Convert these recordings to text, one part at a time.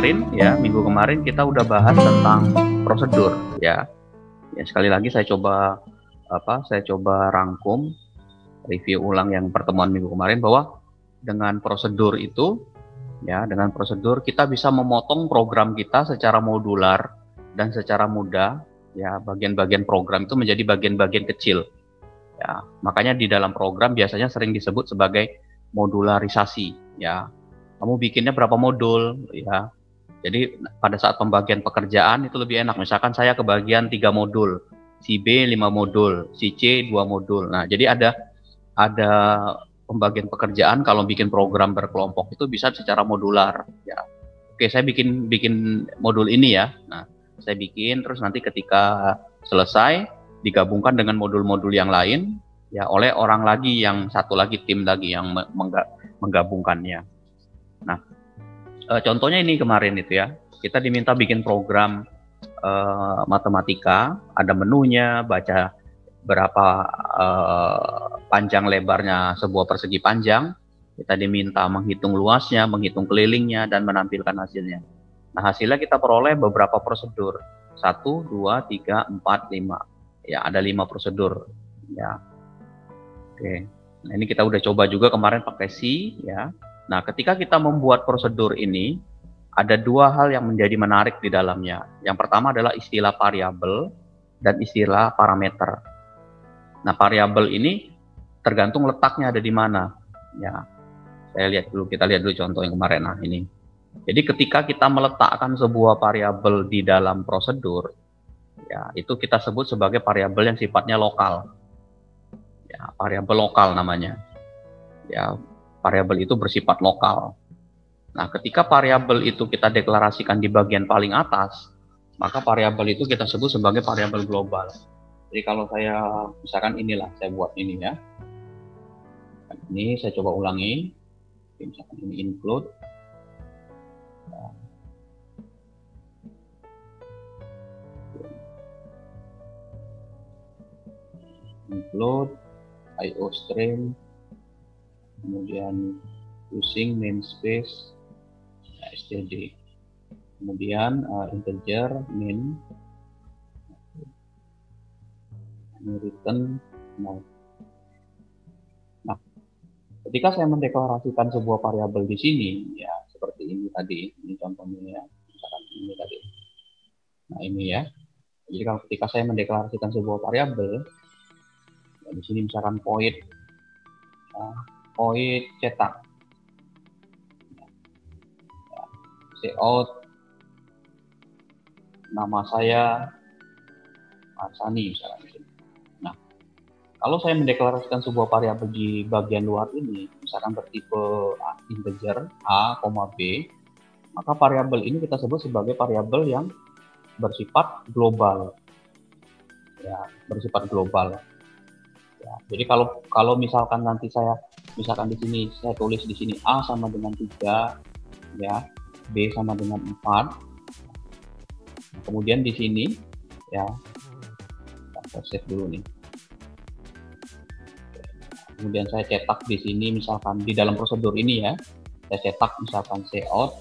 kemarin ya, minggu kemarin kita udah bahas tentang prosedur ya. Ya sekali lagi saya coba rangkum, review ulang yang pertemuan minggu kemarin bahwa dengan prosedur itu ya, dengan prosedur kita bisa memotong program kita secara modular dan secara mudah ya. Bagian-bagian program itu menjadi bagian-bagian kecil ya. Makanya di dalam program biasanya sering disebut sebagai modularisasi ya. Kamu bikinnya berapa modul ya. Jadi pada saat pembagian pekerjaan itu lebih enak. Misalkan saya kebagian 3 modul, si B 5 modul, si C 2 modul. Nah, jadi ada pembagian pekerjaan kalau bikin program berkelompok itu bisa secara modular ya. Oke, saya bikin modul ini ya. Nah, saya bikin terus nanti ketika selesai digabungkan dengan modul-modul yang lain ya oleh orang lagi, yang satu lagi, tim lagi yang menggabungkannya. Nah, contohnya ini kemarin itu ya, kita diminta bikin program matematika, ada menunya, baca berapa panjang lebarnya sebuah persegi panjang, kita diminta menghitung luasnya, menghitung kelilingnya, dan menampilkan hasilnya. Nah, hasilnya kita peroleh beberapa prosedur, 1, 2, 3, 4, 5, ya ada 5 prosedur ya. Oke, nah ini kita udah coba juga kemarin pakai C ya. Nah, ketika kita membuat prosedur ini, ada 2 hal yang menjadi menarik di dalamnya. Yang pertama adalah istilah variabel dan istilah parameter. Nah, variabel ini tergantung letaknya ada di mana. Ya, kita lihat dulu contoh yang kemarin. Nah, ini. Jadi ketika kita meletakkan sebuah variabel di dalam prosedur, ya itu kita sebut sebagai variabel yang sifatnya lokal. Ya, variabel lokal namanya. Ya, variabel itu bersifat lokal. Nah, ketika variabel itu kita deklarasikan di bagian paling atas, maka variabel itu kita sebut sebagai variabel global. Jadi kalau saya, misalkan inilah, saya buat ini ya. Ini saya coba ulangi. Misalkan ini include. Include, IOStream, kemudian using namespace std, kemudian integer min return null. Nah, ketika saya mendeklarasikan sebuah variabel di sini ya, seperti ini tadi, ini contohnya ya, misalkan ini tadi. Nah, ini ya. Jadi kalau ketika saya mendeklarasikan sebuah variabel ya, di sini misalkan void cetak, cout nama saya Arsani misalkan di sini. Nah, kalau saya mendeklarasikan sebuah variabel di bagian luar ini, misalkan bertipe integer a, b, maka variabel ini kita sebut sebagai variabel yang bersifat global. Ya, bersifat global. Ya, jadi kalau misalkan nanti misalkan di sini saya tulis di sini a sama dengan 3, ya, b sama dengan 4. Nah, kemudian di sini ya, saya save dulu nih. Kemudian saya cetak di sini misalkan di dalam prosedur ini ya, saya cetak misalkan cout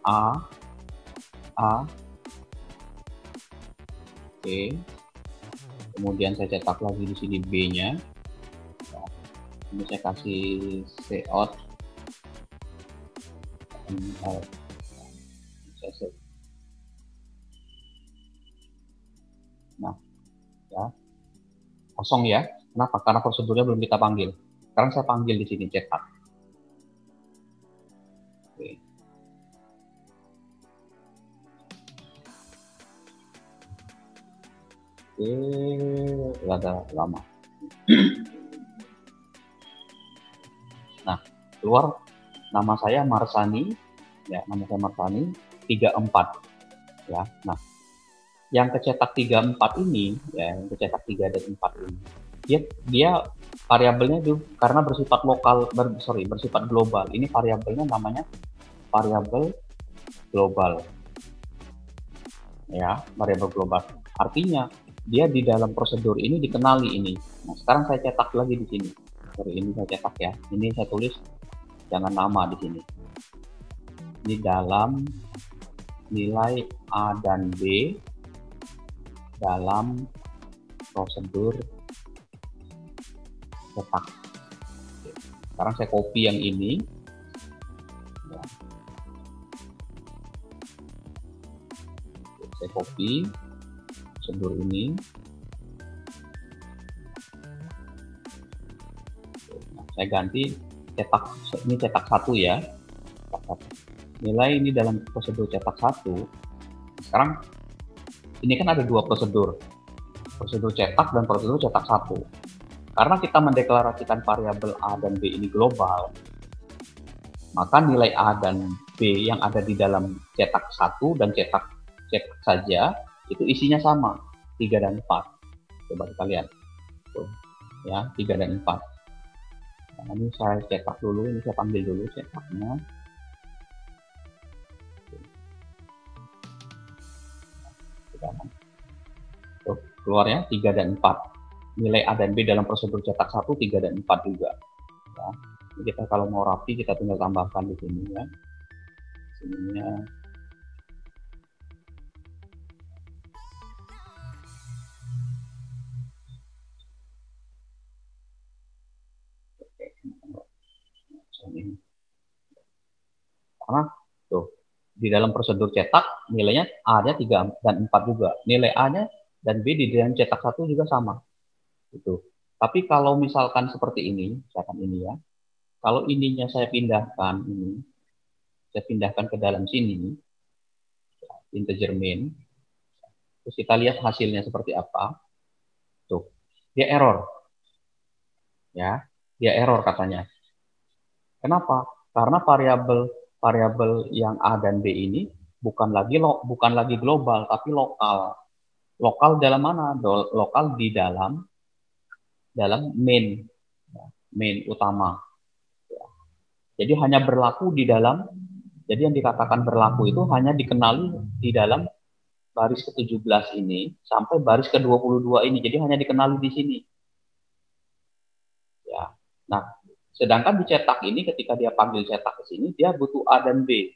a, oke. Kemudian saya cetak lagi di sini B-nya. Nah, ini saya kasih cout. Nah, ya kosong ya. Kenapa? Karena prosedurnya belum kita panggil. Sekarang saya panggil di sini cetak. Oke. Ada lama. Nah, keluar nama saya Marsani, ya, nama saya Marsani 34, ya. Nah, yang kecetak 34 ini, ya, yang kecetak 3 dan 4 ini, dia variabelnya itu karena bersifat lokal, bersifat global. Ini variabelnya namanya variabel global, ya, variabel global. Artinya dia di dalam prosedur ini dikenali ini. Nah, sekarang saya cetak lagi di sini. Ini saya cetak ya. Ini saya tulis jangan nama di sini. Ini dalam nilai A dan B dalam prosedur cetak. Sekarang saya copy yang ini. Ya. Saya copy prosedur ini. Nah, saya ganti cetak, ini cetak 1 ya. Nilai ini dalam prosedur cetak 1. Sekarang ini kan ada dua prosedur cetak dan prosedur cetak 1. Karena kita mendeklarasikan variabel A dan B ini global, maka nilai A dan B yang ada di dalam cetak 1 dan cetak saja itu isinya sama, 3 dan 4. Coba kita lihat. Tuh, ya, 3 dan 4. Nah, ini saya cetak dulu, ini saya panggil dulu cetaknya. Tuh, keluar ya, 3 dan 4. Nilai A dan B dalam prosedur cetak 1, 3 dan 4 juga. Ya. Kita kalau mau rapi, kita tinggal tambahkan di sini ya. Sininya. Karena tuh, di dalam prosedur cetak, nilainya A-nya 3 dan 4 juga. Nilai A-nya dan B di dalam cetak 1 juga sama. Gitu. Tapi kalau misalkan seperti ini, misalkan ini ya, kalau ininya saya pindahkan ini, saya pindahkan ke dalam sini, integer main, terus kita lihat hasilnya seperti apa. Tuh, dia error. Ya, dia error katanya. Kenapa? Karena variabel yang A dan B ini bukan lagi global, tapi lokal. Lokal dalam mana? Lokal di dalam main utama. Jadi hanya berlaku di dalam, jadi yang dikatakan berlaku itu hanya dikenali di dalam baris ke-17 ini sampai baris ke-22 ini. Jadi hanya dikenali di sini. Ya. Nah, sedangkan dicetak ini ketika dia panggil cetak ke sini, dia butuh A dan B.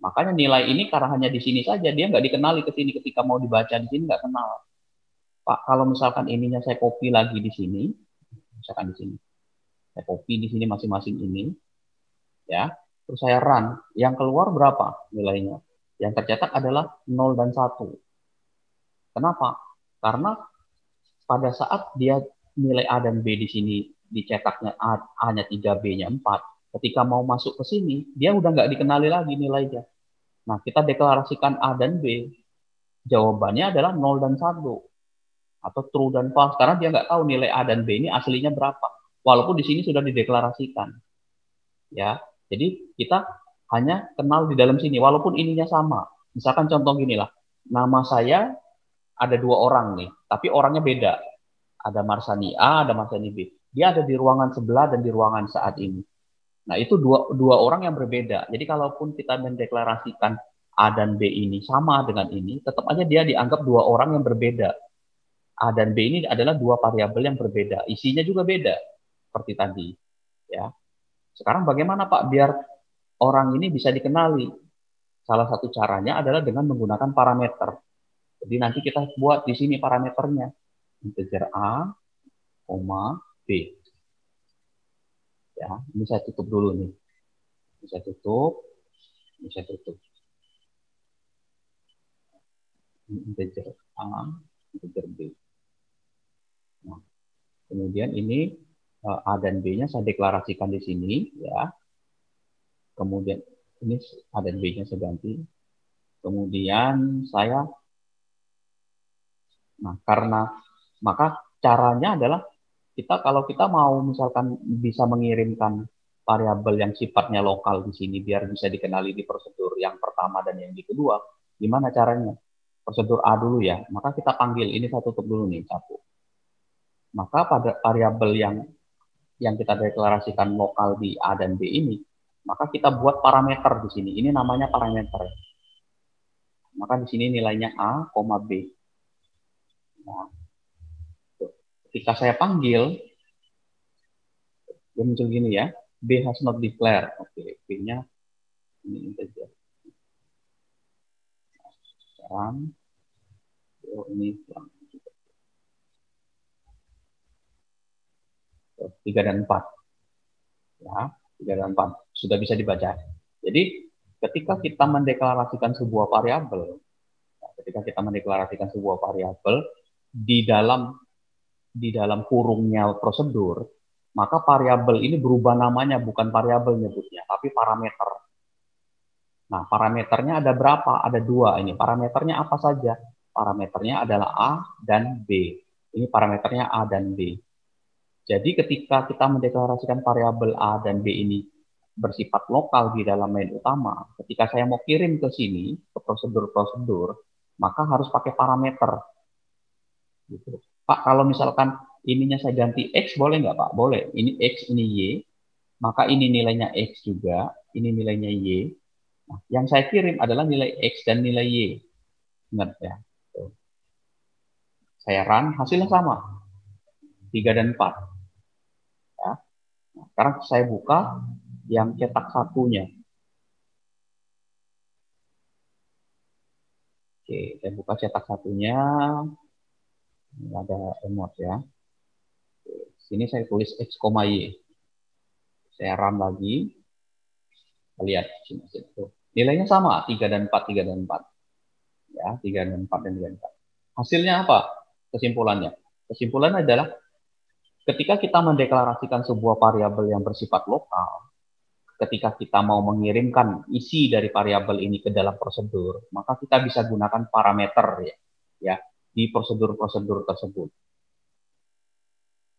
Makanya nilai ini karena hanya di sini saja, dia nggak dikenali ke sini. Ketika mau dibaca di sini nggak kenal. Pak, kalau misalkan ininya saya copy lagi di sini, misalkan di sini, saya copy di sini masing-masing ini, ya, terus saya run, yang keluar berapa nilainya? Yang tercetak adalah 0 dan 1. Kenapa? Karena pada saat dia nilai A dan B di sini dicetaknya A-nya 3, B-nya 4, ketika mau masuk ke sini, dia udah nggak dikenali lagi nilainya. Nah, kita deklarasikan A dan B, jawabannya adalah 0 dan 1. Atau true dan false, karena dia nggak tahu nilai A dan B ini aslinya berapa. Walaupun di sini sudah dideklarasikan. Ya, jadi kita hanya kenal di dalam sini, walaupun ininya sama. Misalkan contoh gini lah, nama saya ada 2 orang nih, tapi orangnya beda. Ada Marsani A, ada Marsani B. Dia ada di ruangan sebelah dan di ruangan saat ini. Nah, itu dua orang yang berbeda. Jadi kalaupun kita mendeklarasikan A dan B ini sama dengan ini, tetap aja dia dianggap 2 orang yang berbeda. A dan B ini adalah 2 variabel yang berbeda. Isinya juga beda, seperti tadi. Ya. Sekarang bagaimana Pak biar orang ini bisa dikenali? Salah satu caranya adalah dengan menggunakan parameter. Jadi nanti kita buat di sini parameternya. Integer A, B. Ya, ini saya tutup dulu nih. Ini saya tutup. Ini saya tutup. Ini integer A, integer B. Nah, kemudian ini A dan B-nya saya deklarasikan di sini, ya. Kemudian ini A dan B-nya saya ganti. Kemudian saya, nah karena maka caranya adalah kalau kita mau misalkan bisa mengirimkan variabel yang sifatnya lokal di sini biar bisa dikenali di prosedur yang pertama dan yang di kedua, gimana caranya? Prosedur A dulu ya, maka kita panggil, ini saya tutup dulu nih, 1. Maka pada variabel yang kita deklarasikan lokal di A dan B ini, maka kita buat parameter di sini. Ini namanya parameter. Maka di sini nilainya A, B. Nah, ketika saya panggil, dia muncul gini ya, B has not declared. Oke, B-nya Ini integer. Sekarang, ini 3 dan 4. Ya, 3 dan 4 sudah bisa dibaca. Jadi ketika kita mendeklarasikan sebuah variabel, di dalam kurungnya prosedur, maka variabel ini berubah namanya, bukan variabel nyebutnya, tapi parameter. Nah, parameternya ada berapa? Ada 2 ini. Parameternya apa saja? Parameternya adalah A dan B. Ini parameternya A dan B. Jadi ketika kita mendeklarasikan variabel A dan B ini bersifat lokal di dalam main utama, ketika saya mau kirim ke sini, ke prosedur-prosedur, maka harus pakai parameter. Gitu. Pak, kalau misalkan ininya saya ganti X, boleh nggak Pak? Boleh. Ini X, ini Y, maka ini nilainya X juga, ini nilainya Y. Nah, yang saya kirim adalah nilai X dan nilai Y. Ingat ya. Saya run, hasilnya sama. 3 dan 4. Ya. Nah, sekarang saya buka yang cetak satunya. Oke, saya buka cetak satunya. Ini ada emot ya. Oke, sini saya tulis X, Y. Saya run lagi. Lihat sini. Nilainya sama, 3 dan 4, 3 dan 4. Ya, 3 dan 4 dan 3 dan 4. Hasilnya apa? Kesimpulannya. Kesimpulannya adalah ketika kita mendeklarasikan sebuah variabel yang bersifat lokal, ketika kita mau mengirimkan isi dari variabel ini ke dalam prosedur, maka kita bisa gunakan parameter ya di prosedur-prosedur tersebut.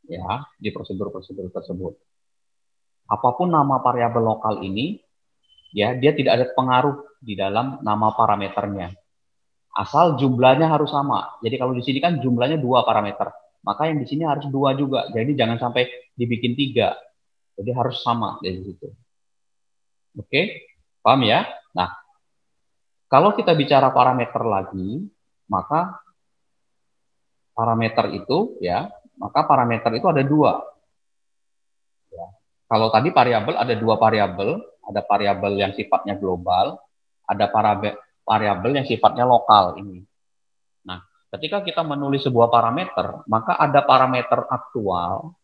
Ya, di prosedur-prosedur tersebut. Apapun nama variabel lokal ini, ya, dia tidak ada pengaruh di dalam nama parameternya. Asal jumlahnya harus sama. Jadi kalau di sini kan jumlahnya 2 parameter, maka yang di sini harus 2 juga. Jadi jangan sampai dibikin 3. Jadi harus sama dari situ. Oke, paham ya? Nah, kalau kita bicara parameter lagi, maka parameter itu ada 2. Ya. Kalau tadi variabel ada 2 variabel, ada variabel yang sifatnya global, ada variabel yang sifatnya lokal ini. Nah, ketika kita menulis sebuah parameter, maka ada parameter aktual,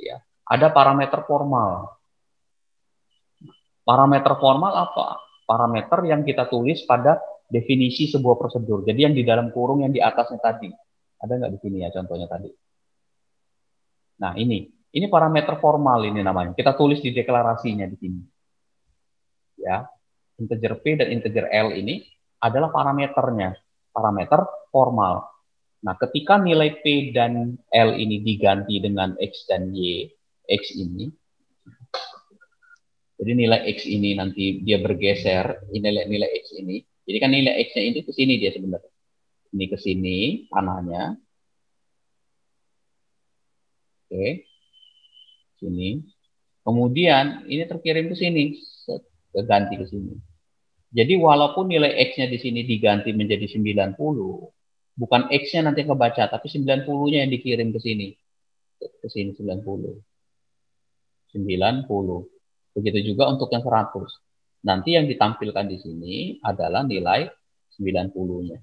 ya, ada parameter formal. Parameter formal apa? Parameter yang kita tulis pada definisi sebuah prosedur. Jadi yang di dalam kurung yang di atasnya tadi. Ada nggak di sini ya contohnya tadi? Nah, ini parameter formal ini namanya. Kita tulis di deklarasinya di sini. Ya, integer P dan integer L ini adalah parameternya, parameter formal. Nah, ketika nilai P dan L ini diganti dengan X dan Y, X ini, jadi nilai X ini nanti dia bergeser, nilai X ini, jadi kan nilai X-nya itu ke sini dia sebenarnya. Ini ke sini, panahnya. Oke, sini. Kemudian ini terkirim ke sini, ganti ke sini. Jadi walaupun nilai X-nya di sini diganti menjadi 90, bukan X-nya nanti kebaca, tapi 90-nya yang dikirim ke sini. Ke sini 90. 90. Begitu juga untuk yang 100. Nanti yang ditampilkan di sini adalah nilai 90-nya.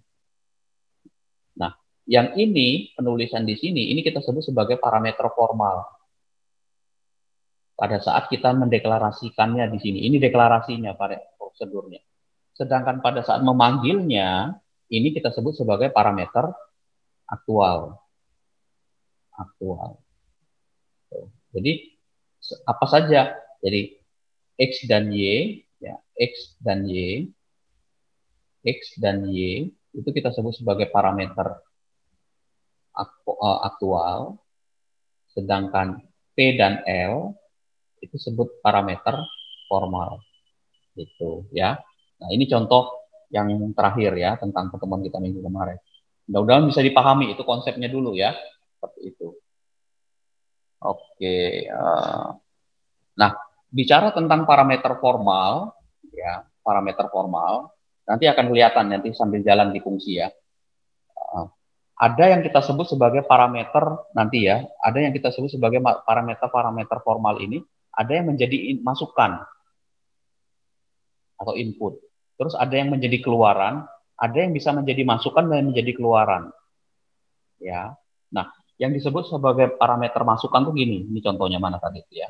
Nah, yang ini, penulisan di sini, ini kita sebut sebagai parameter formal. Pada saat kita mendeklarasikannya di sini, ini deklarasinya pada prosedurnya. Sedangkan pada saat memanggilnya, ini kita sebut sebagai parameter aktual. Aktual. Jadi apa saja? Jadi X dan Y, ya, X dan Y itu kita sebut sebagai parameter aktual. Sedangkan P dan L itu sebut parameter formal. Gitu ya. Nah, ini contoh yang terakhir ya tentang pertemuan kita minggu kemarin. Mudah-mudahan bisa dipahami itu konsepnya dulu ya. Seperti itu. Oke. Nah, bicara tentang parameter formal, ya, parameter formal, nanti akan kelihatan nanti sambil jalan di fungsi ya. Ada yang kita sebut sebagai parameter nanti ya, ada yang kita sebut sebagai parameter formal ini, ada yang menjadi masukan. atau input. Terus ada yang menjadi keluaran, ada yang bisa menjadi masukan dan menjadi keluaran. Ya. Nah, yang disebut sebagai parameter masukan tuh gini. Ini contohnya mana tadi ya?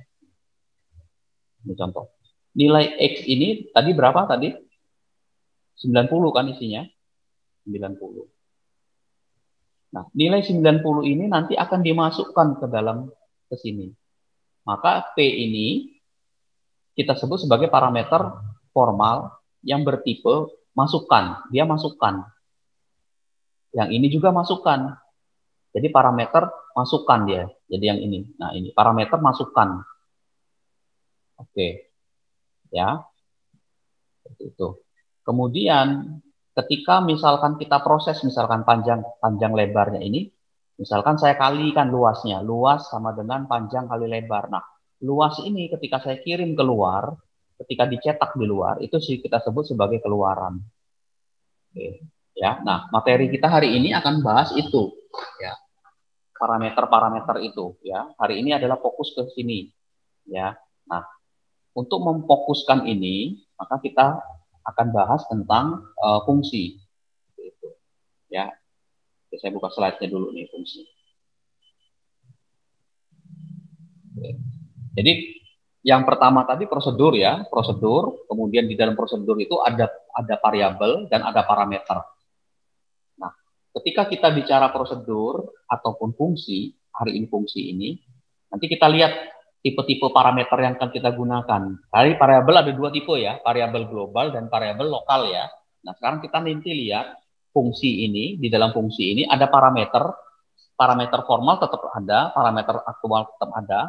Ini contoh. Nilai X ini tadi berapa tadi? 90 kan isinya? 90. Nah, nilai 90 ini nanti akan dimasukkan ke dalam ke sini. Maka P ini kita sebut sebagai parameter formal yang bertipe masukan. Dia masukkan. Yang ini juga masukkan. Jadi parameter masukan dia. Jadi yang ini. Nah, ini parameter masukan. Oke. Ya. Seperti itu. Kemudian ketika misalkan kita proses misalkan panjang lebarnya ini, misalkan saya kalikan luasnya. Luas sama dengan panjang kali lebar. Nah, luas ini ketika saya kirim keluar, ketika dicetak di luar, itu sih kita sebut sebagai keluaran. Oke. Ya. Nah, materi kita hari ini akan bahas itu. Ya. Parameter-parameter itu ya. Hari ini adalah fokus ke sini ya. Nah, untuk memfokuskan ini, maka kita akan bahas tentang fungsi gitu. Ya. Oke, saya buka slide-nya dulu nih fungsi. Oke. Jadi yang pertama tadi prosedur ya, prosedur, kemudian di dalam prosedur itu ada variabel dan ada parameter. Nah, ketika kita bicara prosedur ataupun fungsi, hari ini fungsi ini, nanti kita lihat tipe-tipe parameter yang akan kita gunakan. Dari variabel ada dua tipe ya, variabel global dan variabel lokal ya. Nah, sekarang kita nanti lihat fungsi ini, di dalam fungsi ini ada parameter, parameter formal tetap ada, parameter aktual tetap ada,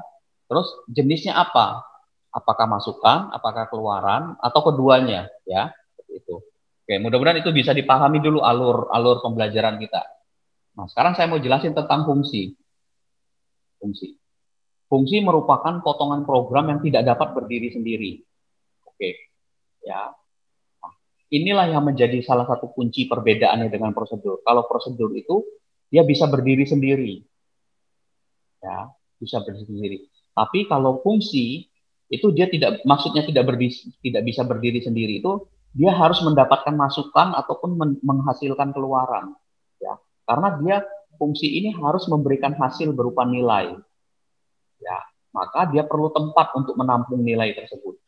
terus jenisnya apa? Apakah masukan, apakah keluaran, atau keduanya ya, seperti itu. Oke, mudah-mudahan itu bisa dipahami dulu alur pembelajaran kita. Nah, sekarang saya mau jelasin tentang fungsi. Fungsi. Fungsi merupakan potongan program yang tidak dapat berdiri sendiri. Oke, ya. Nah, inilah yang menjadi salah satu kunci perbedaannya dengan prosedur. Kalau prosedur itu dia bisa berdiri sendiri, ya, bisa berdiri sendiri. Tapi kalau fungsi itu dia tidak, maksudnya tidak bisa berdiri sendiri itu dia harus mendapatkan masukan ataupun menghasilkan keluaran, ya. Karena dia fungsi ini harus memberikan hasil berupa nilai. Ya, maka dia perlu tempat untuk menampung nilai tersebut.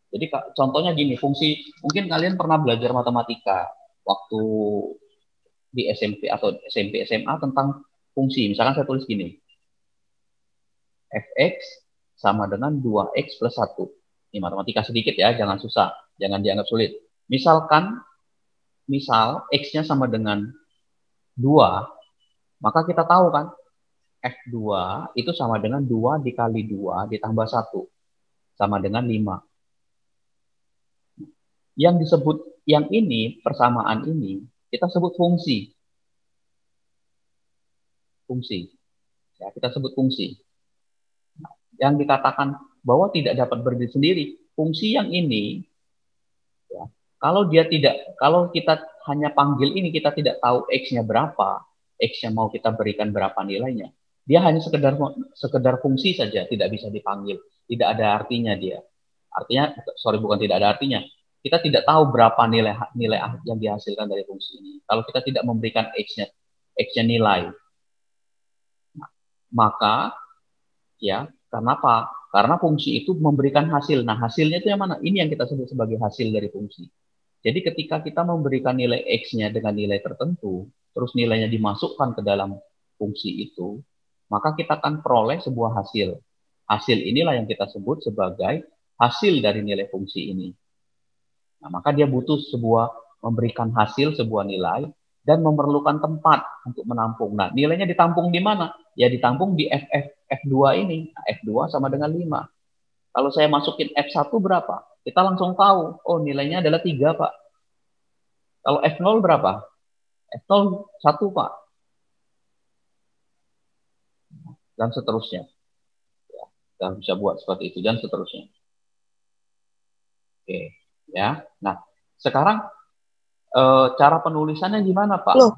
Jadi contohnya gini, fungsi, mungkin kalian pernah belajar matematika waktu di SMP atau SMP SMA tentang fungsi. Misalkan saya tulis gini, fx sama dengan 2x plus 1. Ini matematika sedikit ya, jangan susah, jangan dianggap sulit. Misalkan, x-nya sama dengan 2, maka kita tahu kan, F2 itu sama dengan 2 dikali 2 ditambah 1. Sama dengan 5. Yang disebut, yang ini, persamaan ini, kita sebut fungsi. Fungsi. Ya, kita sebut fungsi. Yang dikatakan bahwa tidak dapat berdiri sendiri, fungsi yang ini, ya, kalau kita hanya panggil ini, kita tidak tahu X-nya berapa, X-nya mau kita berikan berapa nilainya. Dia hanya sekedar fungsi saja, tidak bisa dipanggil. Tidak ada artinya dia. Artinya, sorry, bukan tidak ada artinya. Kita tidak tahu berapa nilai yang dihasilkan dari fungsi ini. Kalau kita tidak memberikan X-nya nilai. Maka, ya, kenapa? Karena fungsi itu memberikan hasil. Nah, hasilnya itu yang mana? Ini yang kita sebut sebagai hasil dari fungsi. Jadi ketika kita memberikan nilai X-nya dengan nilai tertentu, terus nilainya dimasukkan ke dalam fungsi itu, maka kita akan peroleh sebuah hasil. Hasil inilah yang kita sebut sebagai hasil dari nilai fungsi ini. Nah, maka dia butuh memberikan hasil sebuah nilai dan memerlukan tempat untuk menampung. Nah, nilainya ditampung di mana? Ya ditampung di F2 ini. Nah, F2 sama dengan 5. Kalau saya masukin F1 berapa? Kita langsung tahu, oh nilainya adalah 3, Pak. Kalau F0 berapa? F0 1, Pak. Dan seterusnya. Ya, kita bisa buat seperti itu dan seterusnya. Oke, ya. Nah, sekarang cara penulisannya gimana, Pak? Loh.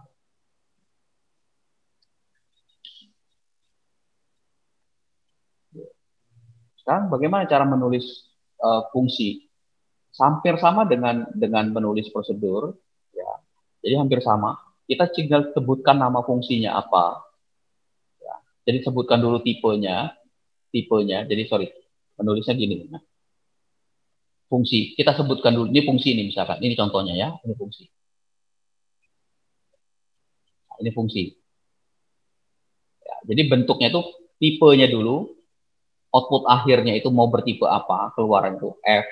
Sekarang bagaimana cara menulis fungsi? hampir sama dengan menulis prosedur, ya. Jadi hampir sama. Kita tinggal sebutkan nama fungsinya apa. Ya. Jadi sebutkan dulu tipenya. Jadi sorry, menulisnya gini. Nah, fungsi, kita sebutkan dulu, ini fungsi ini misalkan, ini contohnya ya, ini fungsi. Nah, ini fungsi. Ya, jadi bentuknya itu tipenya dulu, output akhirnya itu mau bertipe apa, keluaran itu F,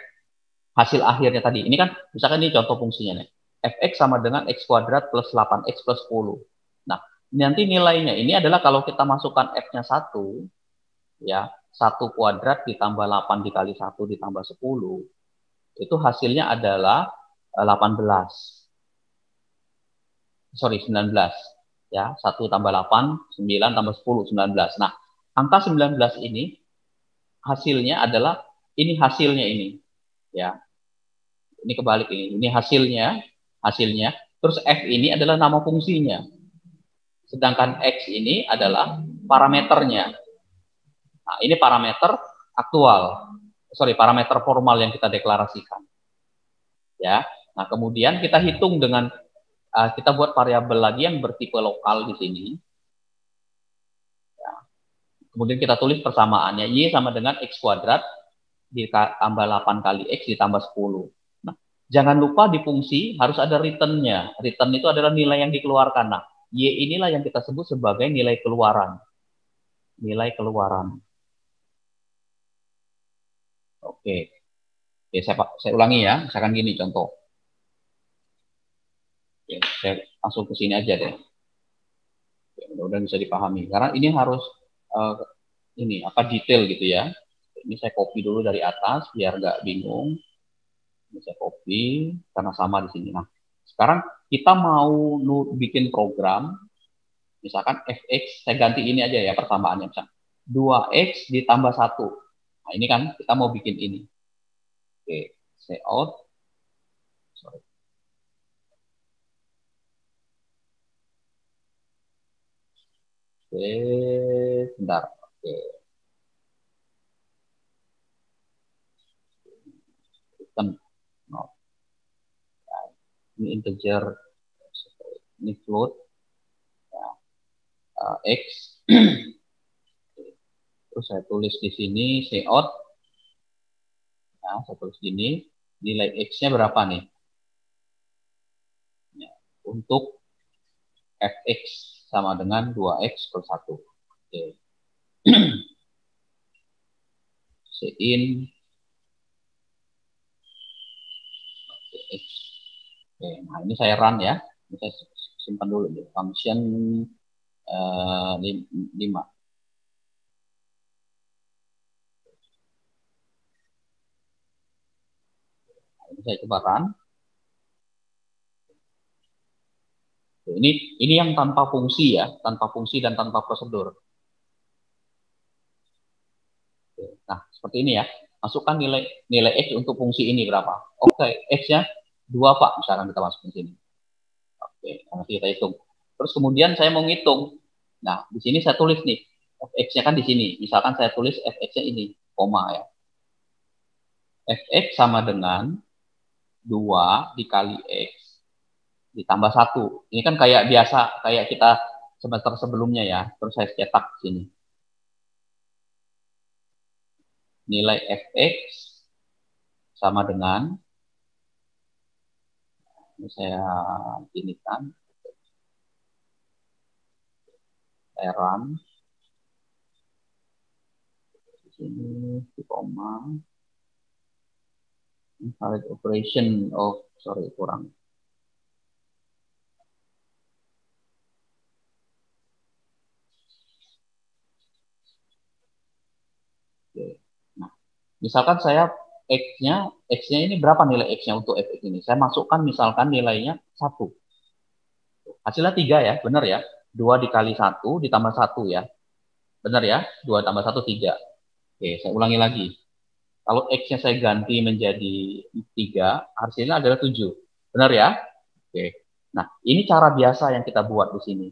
hasil akhirnya tadi. Ini kan, misalkan ini contoh fungsinya nih. Fx sama dengan x kuadrat plus 8x plus 10. Nah, nanti nilainya ini adalah kalau kita masukkan f-nya 1, ya, 1 kuadrat ditambah 8 dikali 1 ditambah 10, itu hasilnya adalah 18. Sorry, 19. Ya, 1 tambah 8, 9 tambah 10, 19. Nah, angka 19 ini hasilnya adalah, ini hasilnya ini. Ya, ini kebalik ini. Ini hasilnya. Terus F ini adalah nama fungsinya. Sedangkan X ini adalah parameternya. Nah, ini parameter aktual. Sorry, parameter formal yang kita deklarasikan. Ya. Nah, kemudian kita hitung dengan kita buat variabel lagi yang bertipe lokal di sini. Ya. Kemudian kita tulis persamaannya. Y sama dengan X kuadrat ditambah 8 kali X ditambah 10. Jangan lupa di fungsi harus ada return-nya. Return itu adalah nilai yang dikeluarkan. Nah, Y inilah yang kita sebut sebagai nilai keluaran. Nilai keluaran. Oke. Oke, saya ulangi ya. Misalkan gini contoh. Oke, saya langsung ke sini aja deh. Mudah-mudahan bisa dipahami. Karena ini harus ini apa detail gitu ya. Ini saya copy dulu dari atas biar nggak bingung. Bisa copy karena sama di sini. Nah, sekarang kita mau bikin program, misalkan fx, saya ganti ini aja ya persamaannya, misalkan 2x ditambah 1. Nah, ini kan kita mau bikin ini. Oke, say out. Sorry. Oke, bentar. Oke. Ini integer, ini float, ya, x. Terus saya tulis di sini cout. Nah, saya tulis gini, nilai x-nya berapa nih? Ya, untuk fx sama dengan 2x per 1. Oke. Cin. Oke, nah ini saya run ya. Ini saya simpan dulu di function 5. Nah, ini saya coba run. Ini yang tanpa fungsi ya, tanpa fungsi dan tanpa prosedur. Nah, seperti ini ya. Masukkan nilai X untuk fungsi ini berapa? Oke, X-nya 2, Pak. Misalkan kita masukin sini. Oke, nanti kita hitung. Terus kemudian saya mau ngitung. Nah, di sini saya tulis nih. Fx-nya kan di sini. Misalkan saya tulis Fx-nya ini, koma ya. Fx sama dengan 2 dikali X ditambah 1. Ini kan kayak biasa, kayak kita semester sebelumnya ya. Terus saya cetak di sini. Nilai Fx sama dengan, ini saya inikan, saya run. Di sini, di koma. Invalid operation, sorry, kurang. Oke. Nah, misalkan saya X-nya ini berapa nilai X-nya untuk Fx ini? Saya masukkan misalkan nilainya 1. Hasilnya 3 ya, benar ya? 2 dikali 1 ditambah 1 ya. Benar ya? 2 tambah 1, 3. Oke, saya ulangi lagi. Kalau X-nya saya ganti menjadi 3, hasilnya adalah 7. Benar ya? Oke. Nah, ini cara biasa yang kita buat di sini.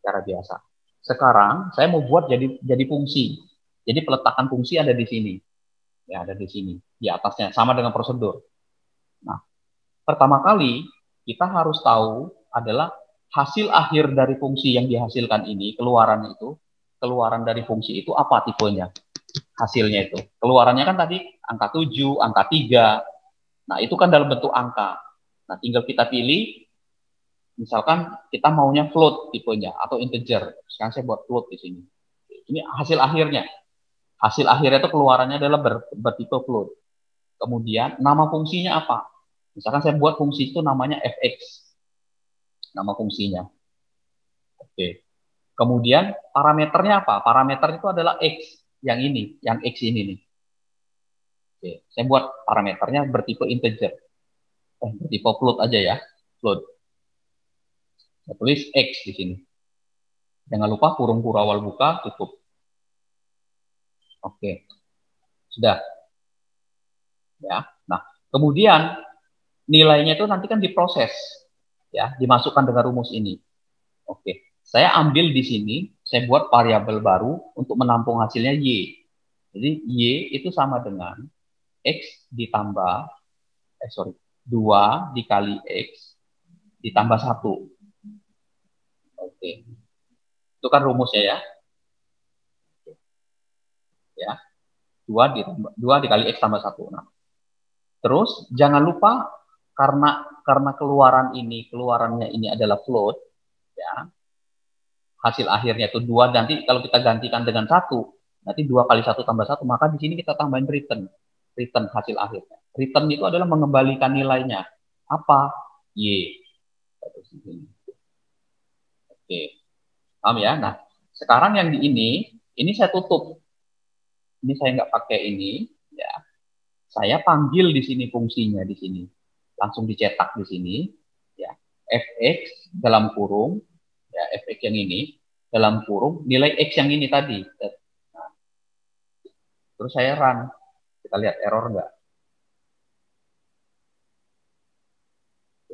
Cara biasa. Sekarang saya mau buat jadi fungsi. Jadi peletakan fungsi ada di sini. Ya, ada di sini. Di atasnya. Sama dengan prosedur. Nah, pertama kali kita harus tahu adalah hasil akhir dari fungsi yang dihasilkan ini, keluaran dari fungsi itu apa tipenya, hasilnya itu. Keluarannya kan tadi angka 7, angka 3. Nah, itu kan dalam bentuk angka. Nah, tinggal kita pilih, misalkan kita maunya float tipenya atau integer. Sekarang saya buat float di sini. Ini hasil akhirnya. Hasil akhirnya itu keluarannya adalah bertipe float. Kemudian nama fungsinya apa? Misalkan saya buat fungsi itu namanya fx. Nama fungsinya. Oke. Kemudian parameternya apa? Parameter itu adalah x. Yang ini, yang x ini nih. Oke. Saya buat parameternya bertipe integer. Bertipe float aja ya. Float. Saya tulis x di sini. Jangan lupa kurung awal buka, tutup. Oke. Sudah. Ya. Nah, kemudian nilainya itu nanti kan diproses, ya, dimasukkan dengan rumus ini. Oke, saya ambil di sini, saya buat variabel baru untuk menampung hasilnya y. Jadi y itu sama dengan x ditambah 2 dikali x ditambah 1. Oke. Itu kan rumusnya ya. Ya. 2 dikali x tambah 1. Nah, terus jangan lupa karena keluarannya ini adalah float, ya. Hasil akhirnya itu 2, nanti kalau kita gantikan dengan 1, nanti 2 kali 1 tambah 1, maka di sini kita tambahin return hasil akhirnya. Return itu adalah mengembalikan nilainya. Apa? Y. Oke. Paham ya? Nah, sekarang yang di ini saya tutup. Ini saya nggak pakai ini, ya. Saya panggil di sini fungsinya di sini. Langsung dicetak di sini, ya. Fx dalam kurung, ya, fx yang ini dalam kurung nilai x yang ini tadi. Nah, terus saya run, kita lihat error enggak.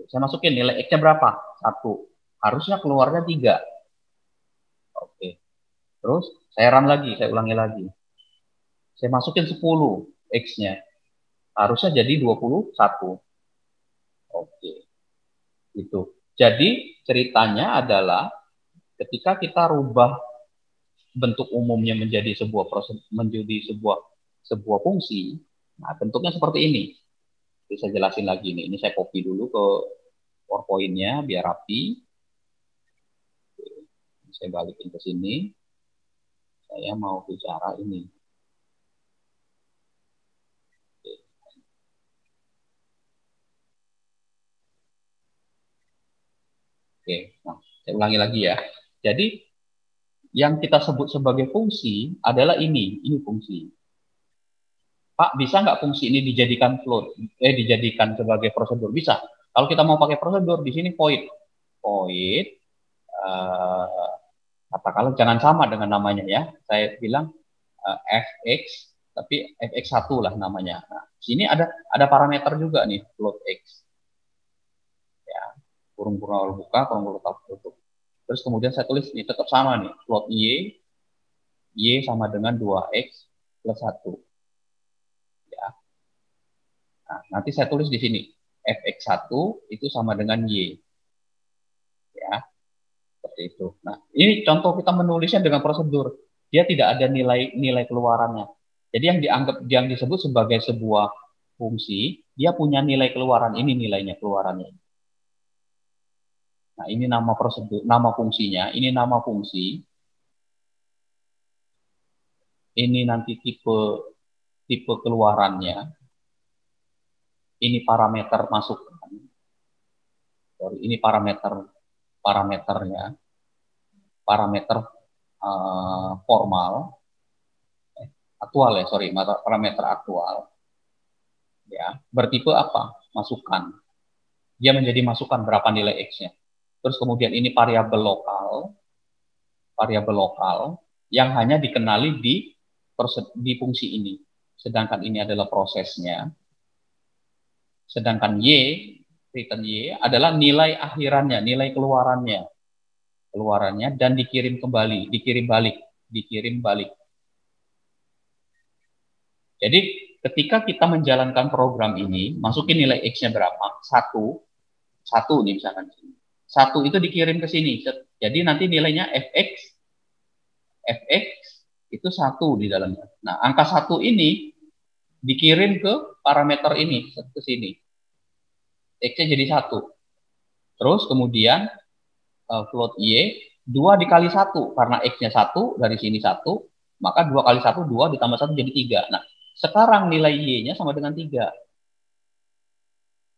Saya masukin nilai x-nya berapa? 1. Harusnya keluarnya 3. Oke. Terus saya run lagi, saya ulangi lagi. Saya masukin 10 x-nya. Harusnya jadi 21. Oke. Itu. Jadi ceritanya adalah ketika kita rubah bentuk umumnya menjadi sebuah fungsi, nah bentuknya seperti ini. Bisa jelasin lagi nih. Ini saya copy dulu ke PowerPoint-nya biar rapi. Saya balikin ke sini. Saya mau bicara ini. Oke, nah, saya ulangi lagi ya. Jadi yang kita sebut sebagai fungsi adalah ini fungsi. Pak, bisa nggak fungsi ini dijadikan float? Dijadikan sebagai prosedur? Bisa. Kalau kita mau pakai prosedur, di sini void. Void, katakanlah jangan sama dengan namanya ya. Saya bilang fx, tapi fx1 lah namanya. Nah, sini ada parameter juga nih, float x. Ya, kurung awal buka, kurung tutup. Terus kemudian saya tulis ini tetap sama nih, float y sama dengan 2x plus 1. Ya. Nah, nanti saya tulis di sini, fx1 itu sama dengan y. Ya, seperti itu. Nah, ini contoh kita menulisnya dengan prosedur. Dia tidak ada nilai keluarannya. Jadi yang disebut sebagai sebuah fungsi, dia punya nilai keluaran. Ini nilainya keluarannya. Nah, ini nama prosedur, nama fungsinya. Ini nama fungsi. Ini nanti tipe keluarannya. Ini parameter masukan. Ini parameternya. Parameter formal. Aktual ya, parameter aktual. Ya, bertipe apa? Masukan. Dia menjadi masukan berapa nilai x-nya. Terus kemudian ini variabel lokal yang hanya dikenali di fungsi ini. Sedangkan ini adalah prosesnya. Sedangkan return y adalah nilai akhirannya, nilai keluarannya dan dikirim balik. Jadi ketika kita menjalankan program ini, masukin nilai X-nya berapa? Satu nih misalkan. Satu itu dikirim ke sini. Jadi nanti nilainya fx itu satu di dalamnya. Nah, angka satu ini dikirim ke parameter ini, ke sini. X-nya jadi satu. Terus kemudian float Y, 2 dikali 1. Karena X-nya 1, dari sini 1, maka 2 kali 1, 2 ditambah 1 jadi 3. Nah, sekarang nilai Y-nya sama dengan 3.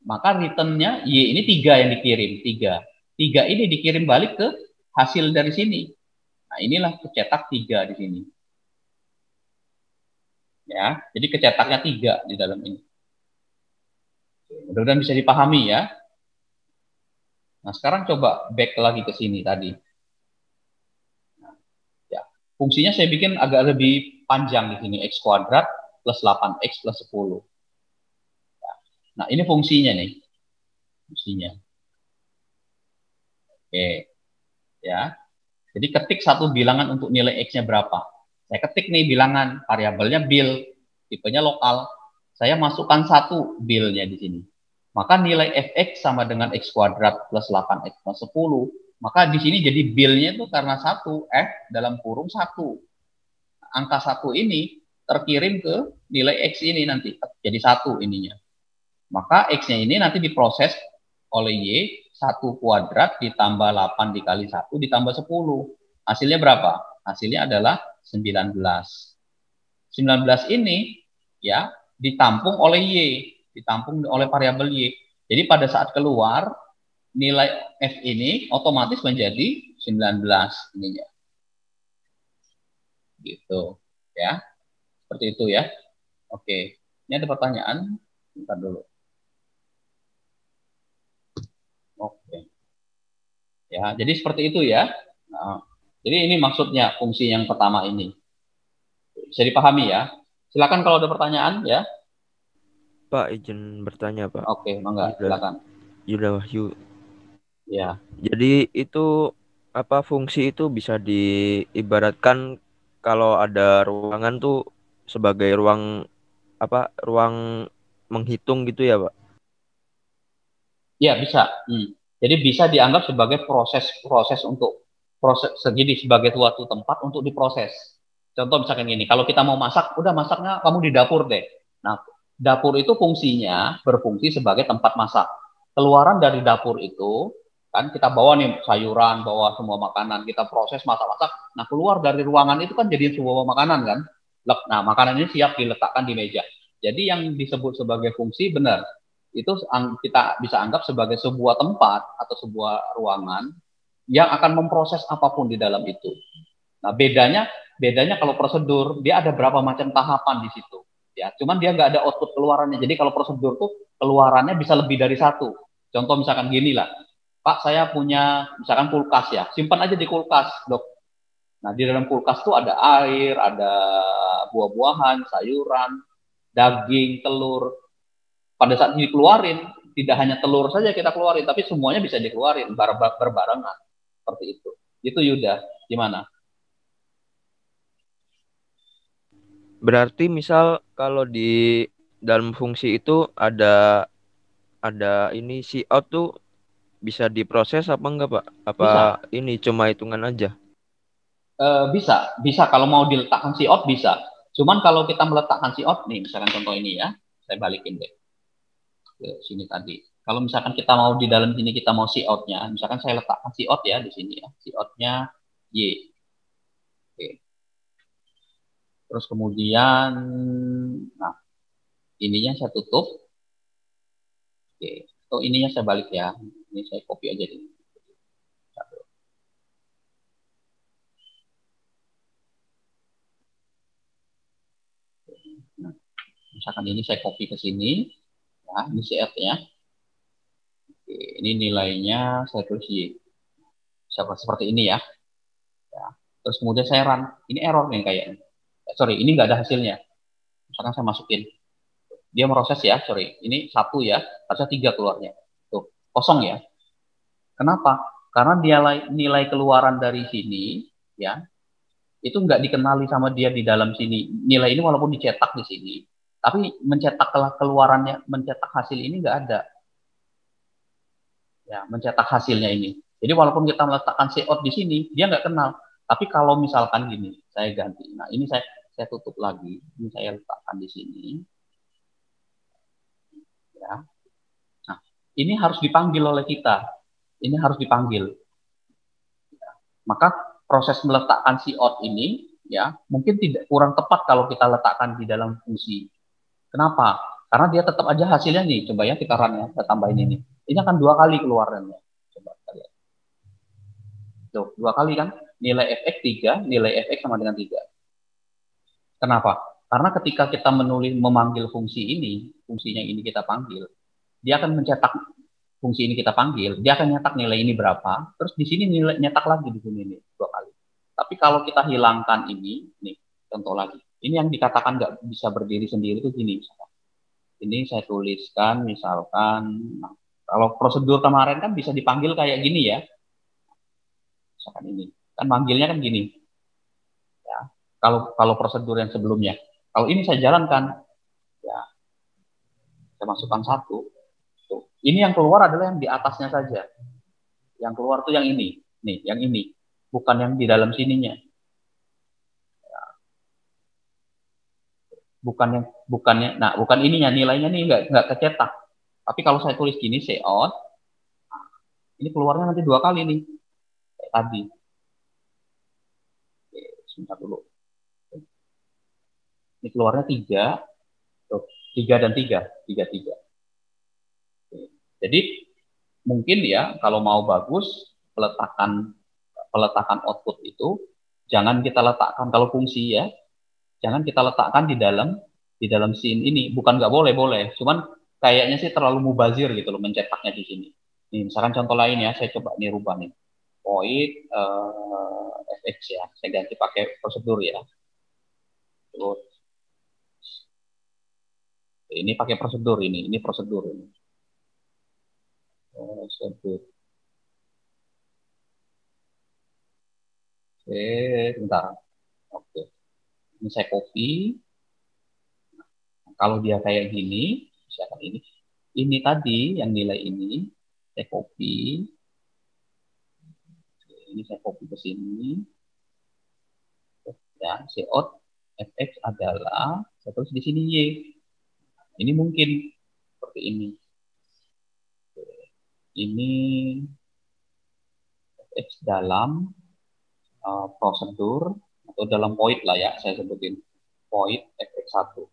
Maka return-nya Y ini 3 yang dikirim. 3. 3 ini dikirim balik ke hasil dari sini. Nah, inilah kecetak 3 di sini. Ya, jadi kecetaknya 3 di dalam ini. Mudah-mudahan bisa dipahami ya. Nah, sekarang coba back lagi ke sini tadi. Nah, ya, fungsinya saya bikin agak lebih panjang di sini. X kuadrat plus 8X plus 10. Nah, ini fungsinya nih. Fungsinya. Oke. Ya. Jadi ketik satu bilangan untuk nilai X-nya berapa. Saya ketik nih bilangan, variabelnya bil, tipenya lokal. Saya masukkan satu bil-nya di sini. Maka nilai fx sama dengan x kuadrat plus 8x plus 10. Maka di sini jadi bil-nya itu karena 1, f dalam kurung 1. Angka 1 ini terkirim ke nilai x ini nanti. Jadi 1 ininya. Maka x-nya ini nanti diproses oleh y, 1 kuadrat ditambah 8 dikali 1 ditambah 10. Hasilnya berapa? Hasilnya adalah 19. 19 ini ya ditampung oleh y, ditampung oleh variabel y. Jadi pada saat keluar nilai f ini otomatis menjadi 19 ininya. Gitu ya. Seperti itu ya. Oke. Ini ada pertanyaan? Bentar dulu. Oke. Ya, jadi seperti itu ya. Nah, jadi ini maksudnya fungsi yang pertama ini. Bisa dipahami ya. Silakan kalau ada pertanyaan ya. Pak, izin bertanya, Pak. Oke, mangga, silakan. Yuda Wahyu. Ya. Jadi itu apa fungsi itu bisa diibaratkan kalau ada ruangan tuh sebagai ruang apa ruang menghitung gitu ya, Pak? Ya, bisa. Jadi bisa dianggap sebagai proses untuk segini sebagai suatu tempat untuk diproses. Contoh misalkan gini, kalau kita mau masak, udah masaknya kamu di dapur deh. Nah, dapur itu fungsinya berfungsi sebagai tempat masak. Keluaran dari dapur itu kan kita bawa nih sayuran, bawa semua makanan, kita proses masak-masak. Nah, keluar dari ruangan itu kan jadi sebuah makanan kan. Nah, makanan ini siap diletakkan di meja. Jadi yang disebut sebagai fungsi benar itu kita bisa anggap sebagai sebuah tempat atau sebuah ruangan yang akan memproses apapun di dalam itu. Nah, bedanya kalau prosedur dia ada berapa macam tahapan di situ. Ya, cuman dia nggak ada output keluarannya. Jadi kalau prosedur tuh keluarannya bisa lebih dari satu. Contoh misalkan gini lah, Pak saya punya misalkan kulkas ya, simpan aja di kulkas, dok. Nah di dalam kulkas tuh ada air, ada buah-buahan, sayuran, daging, telur. Pada saat dikeluarin, tidak hanya telur saja kita keluarin, tapi semuanya bisa dikeluarin berbarengan. Seperti itu. Itu Yuda, gimana? Berarti misal kalau di dalam fungsi itu ada ini si out tuh bisa diproses apa enggak, Pak? Apa Bisa, ini cuma hitungan aja? bisa kalau mau diletakkan si out bisa. Cuman kalau kita meletakkan si out nih, misalkan contoh ini ya, saya balikin deh ke sini tadi. Kalau misalkan kita mau di dalam sini kita mau si out-nya, misalkan saya letakkan si out ya di sini ya, si out-nya y. Oke. Terus kemudian, nah ininya saya tutup. Oke. Atau ininya saya balik ya. Ini saya copy aja dulu. Nah, misalkan ini saya copy ke sini. Ya, ini CF-nya. Oke, ini nilainya saya tulis Y. Seperti ini ya. Ya. Terus kemudian saya run. Ini error nih kayaknya. Sorry, ini nggak ada hasilnya. Misalkan saya masukin. Dia meroses ya, sorry. Ini 1 ya, harusnya 3 keluarnya. Tuh, kosong ya. Kenapa? Karena nilai keluaran dari sini, ya, itu nggak dikenali sama dia di dalam sini. Nilai ini walaupun dicetak di sini, Tapi mencetak keluarannya, mencetak hasil ini nggak ada. Ya, mencetak hasilnya ini. Jadi walaupun kita meletakkan C-out di sini, dia nggak kenal. Tapi kalau misalkan gini, saya ganti. Nah, ini saya tutup lagi. Ini saya letakkan di sini. Ya. Nah, ini harus dipanggil oleh kita. Ini harus dipanggil. Maka proses meletakkan C-out ini, ya mungkin tidak kurang tepat kalau kita letakkan di dalam fungsi. Kenapa? Karena dia tetap aja hasilnya nih. Coba ya kita run ya, kita tambahin ini. Ini akan 2 kali keluarannya. Coba kita lihat. Tuh, 2 kali kan? Nilai fx 3, nilai fx sama dengan 3. Kenapa? Karena ketika kita memanggil fungsi ini, fungsinya ini kita panggil, dia akan mencetak fungsi ini kita panggil, dia akan nyetak nilai ini berapa, terus di sini nilai nyetak lagi di sini nih 2 kali. Tapi kalau kita hilangkan ini, nih contoh lagi, ini yang dikatakan nggak bisa berdiri sendiri itu gini misalkan. Ini saya tuliskan misalkan, nah, kalau prosedur kemarin kan bisa dipanggil kayak gini ya, misalkan ini, kan manggilnya kan gini. Ya, kalau prosedur yang sebelumnya, kalau ini saya jalankan, ya saya masukkan 1. Tuh. Ini yang keluar adalah yang di atasnya saja. Yang keluar tuh yang ini. Nih, yang ini. Bukan yang di dalam sininya. Ya. Bukannya, nah bukan ininya, nilainya nih nggak kecetak. Tapi kalau saya tulis gini, C-out, ini keluarnya nanti 2 kali nih. Kayak tadi. Oke, sebentar dulu. Ini keluarnya 3. Tuh, 3 dan 3. 3, 3. Jadi mungkin ya kalau mau bagus peletakan output itu jangan kita letakkan kalau fungsi ya, jangan kita letakkan di dalam scene ini. Bukan nggak boleh, boleh. Cuman kayaknya sih terlalu mubazir gitu loh mencetaknya di sini. Nih, misalkan contoh lain ya, saya coba nih rubah nih. Void fx ya, saya ganti pakai prosedur ya. Terus ini pakai prosedur ini prosedur ini. Prosedur. Oke, bentar. Oke. Ini saya copy. Kalau dia kayak gini, misalkan ini tadi yang nilai ini, saya copy. Ini saya copy ke sini. Ya, cout fx adalah, saya tulis di sini y. Ini mungkin seperti ini. Ini fx dalam prosedur atau dalam void lah ya, saya sebutin void fx1.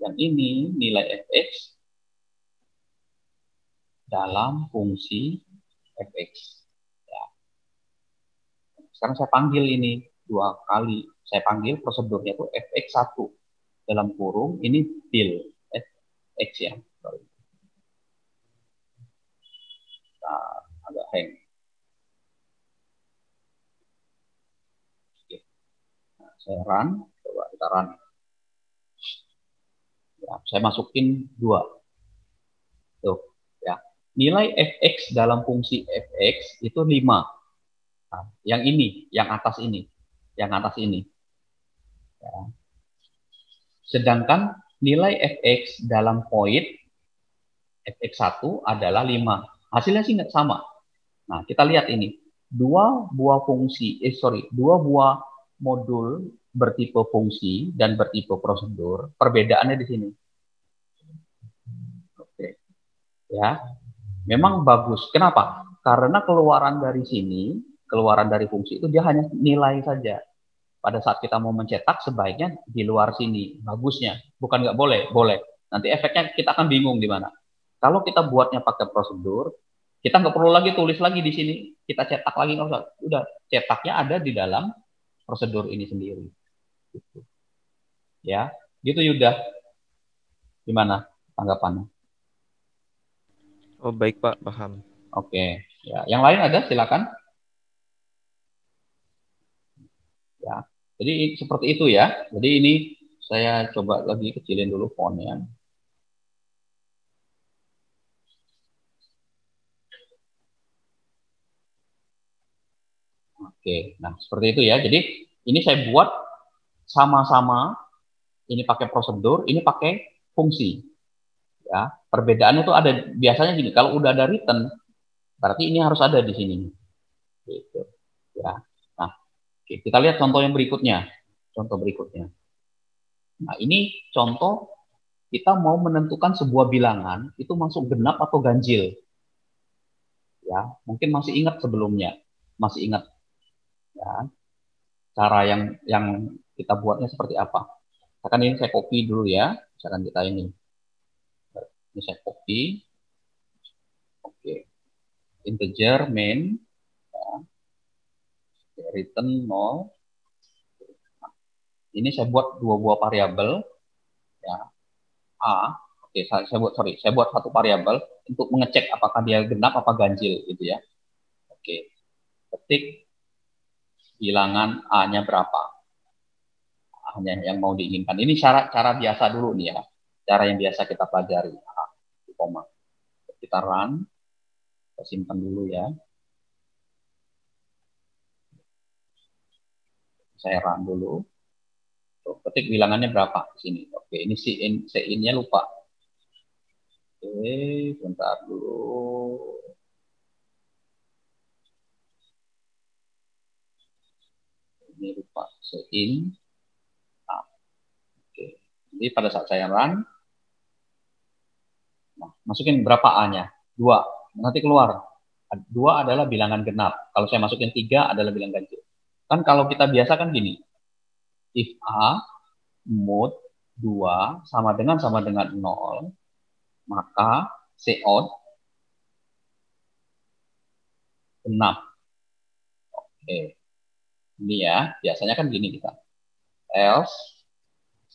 Yang ini nilai fx dalam fungsi fx. Ya. Sekarang saya panggil ini 2 kali. Saya panggil prosedurnya itu fx1 dalam kurung ini bil fx ya. Nah, agak hang. Oke. Nah, saya run, coba kita run. Ya, saya masukin 2. Tuh, ya. Nilai fx dalam fungsi fx itu 5. Nah, yang ini, yang atas ini. Yang atas ini. Ya. Sedangkan nilai fx dalam void fx1 adalah 5. Hasilnya sih nggak sama. Nah, kita lihat ini. 2 buah modul bertipe fungsi dan bertipe prosedur, perbedaannya di sini. Oke. Ya. Memang bagus. Kenapa? Karena keluaran dari sini, keluaran dari fungsi itu dia hanya nilai saja. Pada saat kita mau mencetak sebaiknya di luar sini bagusnya, bukan nggak boleh, boleh. Nanti efeknya kita akan bingung di mana. Kalau kita buatnya pakai prosedur, kita nggak perlu lagi tulis lagi di sini, kita cetak lagi nggak usah. Udah cetaknya ada di dalam prosedur ini sendiri. Gitu. Ya, gitu Yuda. Gimana tanggapannya? Oh, baik Pak, paham. Oke, ya. Yang lain ada silakan. Ya, jadi seperti itu ya. Jadi ini saya coba lagi kecilin dulu fontnya. Oke, nah seperti itu ya. Jadi ini saya buat sama-sama Ini pakai prosedur, ini pakai fungsi. Ya, perbedaannya itu ada biasanya gini. Kalau udah ada written, berarti ini harus ada di sini. Gitu. Ya. Nah, oke, kita lihat contoh yang berikutnya. Contoh berikutnya. Nah, ini contoh kita mau menentukan sebuah bilangan itu masuk genap atau ganjil. Ya, mungkin masih ingat sebelumnya. Masih ingat ya, cara yang kita buatnya seperti apa. Misalkan ini saya copy dulu ya. Misalkan kita ini. Ini saya copy. Oke. Integer main ya, return 0. Ini saya buat dua buah variabel ya. A. Oke, saya buat satu variabel untuk mengecek apakah dia genap apa ganjil gitu ya. Oke. Ketik bilangan A-nya berapa? A-nya yang mau diinginkan. Ini cara biasa dulu nih ya. Cara yang biasa kita pelajari. A, koma. Kita run. Kita simpan dulu ya. Saya run dulu. Tuh, ketik bilangannya berapa di sini. Oke, ini in-nya lupa. Oke, bentar dulu. Ini lupa in. Nah, oke. Jadi pada saat saya run, nah, masukin berapa A-nya? 2. Nanti keluar. 2 adalah bilangan genap. Kalau saya masukin 3 adalah bilangan ganjil. Kan kalau kita biasa kan gini. If A mod 2 sama dengan 0, maka cout genap. Oke. Ini ya, biasanya kan gini kita. Else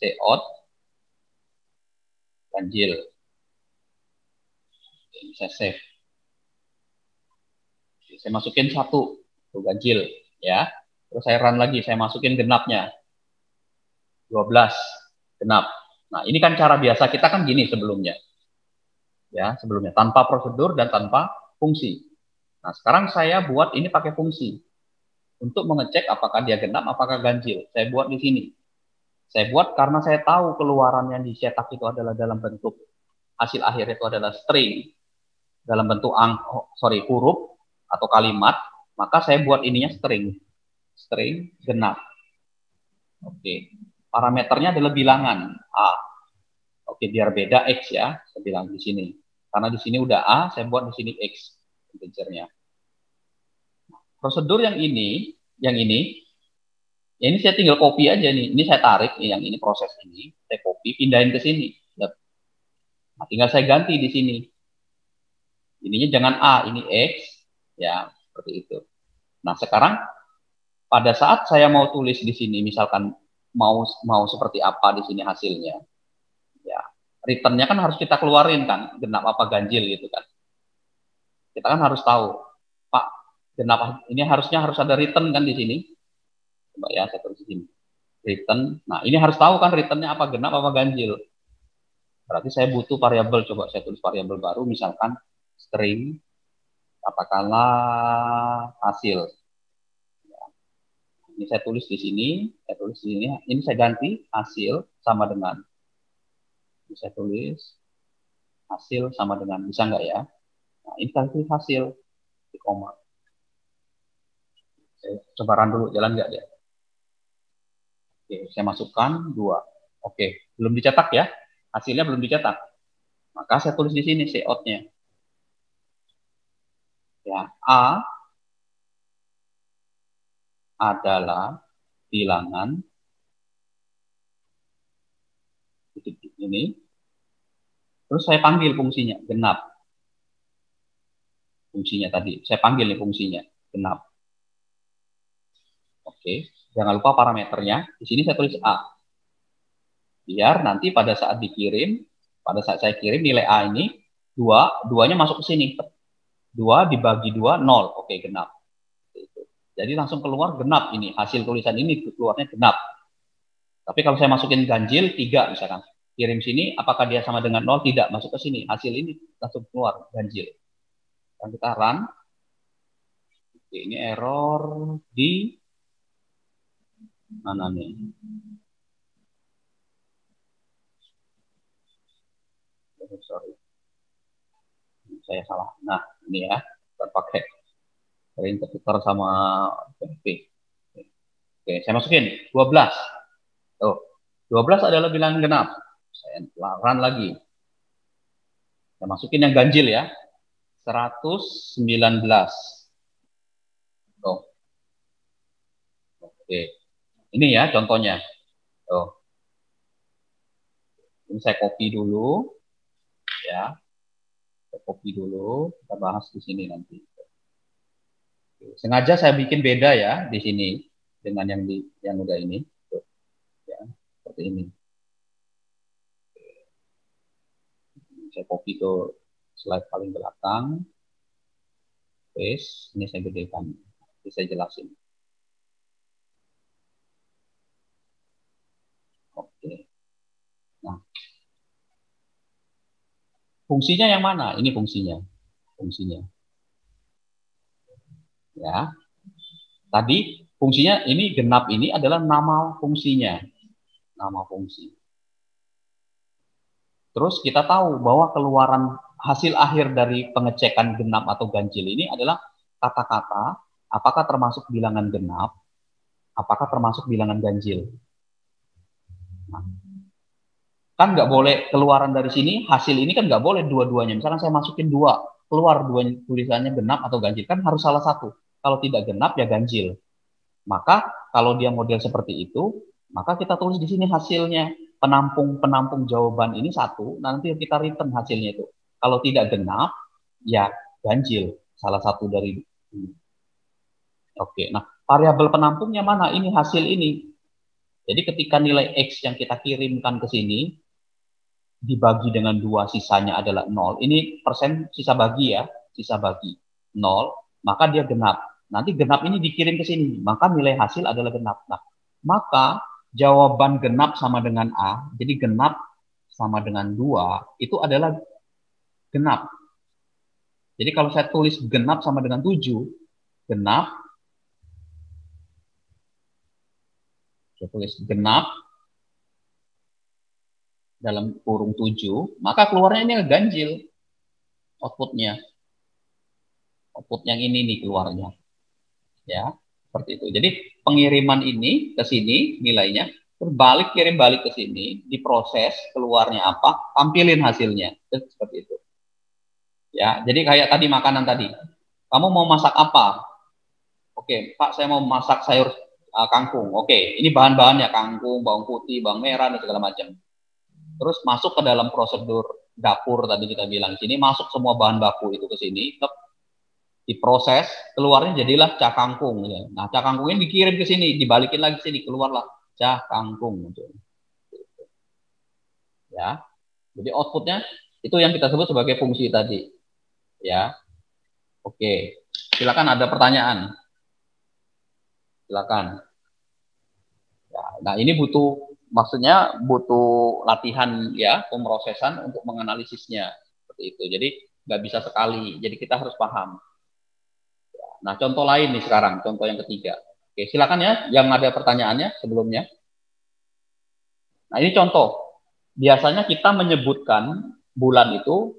cout ganjil. Oke, bisa save. Oke, saya masukin 1 tuh ganjil ya. Terus saya run lagi, saya masukin genapnya. 12 genap. Nah, ini kan cara biasa kita kan gini sebelumnya. Ya, sebelumnya tanpa prosedur dan tanpa fungsi. Nah, sekarang saya buat ini pakai fungsi. Untuk mengecek apakah dia genap, apakah ganjil. Saya buat di sini. Saya buat karena saya tahu keluaran yang dicetak itu adalah dalam bentuk hasil akhir itu adalah string dalam bentuk huruf atau kalimat, maka saya buat ininya string genap. Oke, parameternya adalah bilangan A. Oke, biar beda X ya, saya bilang di sini. Karena di sini udah A, saya buat di sini X integernya. Prosedur yang ini, ya ini saya tinggal copy aja nih. Ini saya tarik nih, yang ini proses ini, saya copy, pindahin ke sini. Nah, tinggal saya ganti di sini. Ininya jangan A, ini X, ya seperti itu. Nah, sekarang pada saat saya mau tulis di sini, misalkan mau seperti apa di sini hasilnya, ya returnnya kan harus kita keluarin kan, genap apa ganjil gitu kan. Kita kan harus tahu, Pak, genap ini harus ada return kan di sini. Coba ya saya tulis di sini. Return. Nah, ini harus tahu kan returnnya apa genap apa ganjil. Berarti saya butuh variabel, coba saya tulis variabel baru misalkan string katakanlah hasil. Ini saya tulis di sini, ini saya ganti hasil sama dengan. Ini saya tulis hasil sama dengan, bisa nggak ya? Nah, ini saya tulis hasil di koma. Saya coba run dulu, jalan nggak dia? Oke, saya masukkan 2. Oke, belum dicetak ya? Hasilnya belum dicetak. Maka saya tulis di sini cout-nya. Ya, A adalah bilangan ini. Terus saya panggil fungsinya, genap. Fungsinya tadi, saya panggil nih fungsinya, genap. Oke, jangan lupa parameternya. Di sini saya tulis A. Biar nanti pada saat dikirim, pada saat saya kirim nilai A ini, 2-nya masuk ke sini. 2 dibagi 2, 0. Oke, genap. Jadi langsung keluar genap ini. Hasil tulisan ini keluarnya genap. Tapi kalau saya masukin ganjil, 3 misalkan. Kirim sini, apakah dia sama dengan 0? Tidak, masuk ke sini. Hasil ini langsung keluar ganjil. Dan kita run. Oke, ini error di mana nih? sorry. Saya salah. Nah, ini ya, kita pakai interpreter sama PHP. Oke, saya masukin 12. Tuh, 12 adalah bilangan genap. Saya run lagi. Saya masukin yang ganjil ya. 119. Tuh. Oke. Ini ya contohnya. Tuh. Ini saya copy dulu. Ya. Saya copy dulu. Kita bahas di sini nanti. Sengaja saya bikin beda ya di sini dengan yang udah ini. Tuh. Ya, seperti ini. Saya copy ke slide paling belakang. Paste. Ini saya gedekan. Ini saya jelasin. Oke. Nah, fungsinya yang mana? Ini fungsinya. Fungsinya. Ya. Tadi fungsinya ini genap ini adalah nama fungsinya. Nama fungsi. Terus kita tahu bahwa keluaran hasil akhir dari pengecekan genap atau ganjil ini adalah kata-kata apakah termasuk bilangan genap, apakah termasuk bilangan ganjil. Nah, kan nggak boleh keluaran dari sini, hasil ini kan nggak boleh dua-duanya. Misalnya saya masukin dua, keluar dua tulisannya genap atau ganjil, kan harus salah satu. Kalau tidak genap ya ganjil. Maka kalau dia model seperti itu, maka kita tulis di sini hasilnya. Penampung jawaban ini satu, nanti kita return hasilnya itu. Kalau tidak genap, ya ganjil. Salah satu dari ini. Oke, nah variabel penampungnya mana? Ini hasil ini. Jadi ketika nilai X yang kita kirimkan ke sini, dibagi dengan 2, sisanya adalah 0. Ini persen sisa bagi ya, sisa bagi 0, maka dia genap. Nanti genap ini dikirim ke sini, maka nilai hasil adalah genap. Nah, maka jawaban genap sama dengan A, jadi genap sama dengan 2, itu adalah genap. Jadi kalau saya tulis genap sama dengan 7, genap, saya tulis genap dalam kurung 7, maka keluarnya ini ganjil outputnya. Output yang ini nih keluarnya. Ya, seperti itu. Jadi pengiriman ini ke sini nilainya, terbalik kirim balik ke sini, diproses, keluarnya apa, tampilin hasilnya. Seperti itu. Ya, jadi kayak tadi makanan tadi. Kamu mau masak apa? Oke, Pak, saya mau masak sayur kangkung. Oke, ini bahan-bahannya kangkung, bawang putih, bawang merah dan segala macam. Terus masuk ke dalam prosedur dapur tadi kita bilang di sini, masuk semua bahan baku itu ke sini, diproses, keluarnya jadilah cah kangkung. Ya. Nah, cah kangkung ini dikirim ke sini, dibalikin lagi ke sini, keluarlah cah kangkung. Ya, jadi outputnya itu yang kita sebut sebagai fungsi tadi. Ya, oke. Silakan ada pertanyaan. Silakan. Ya, nah ini maksudnya butuh latihan ya, pemrosesan untuk menganalisisnya seperti itu. Jadi nggak bisa sekali. Jadi kita harus paham. Nah, contoh lain nih sekarang, contoh yang ketiga. Oke, silakan ya, yang ada pertanyaannya sebelumnya. Nah, ini contoh. Biasanya kita menyebutkan bulan itu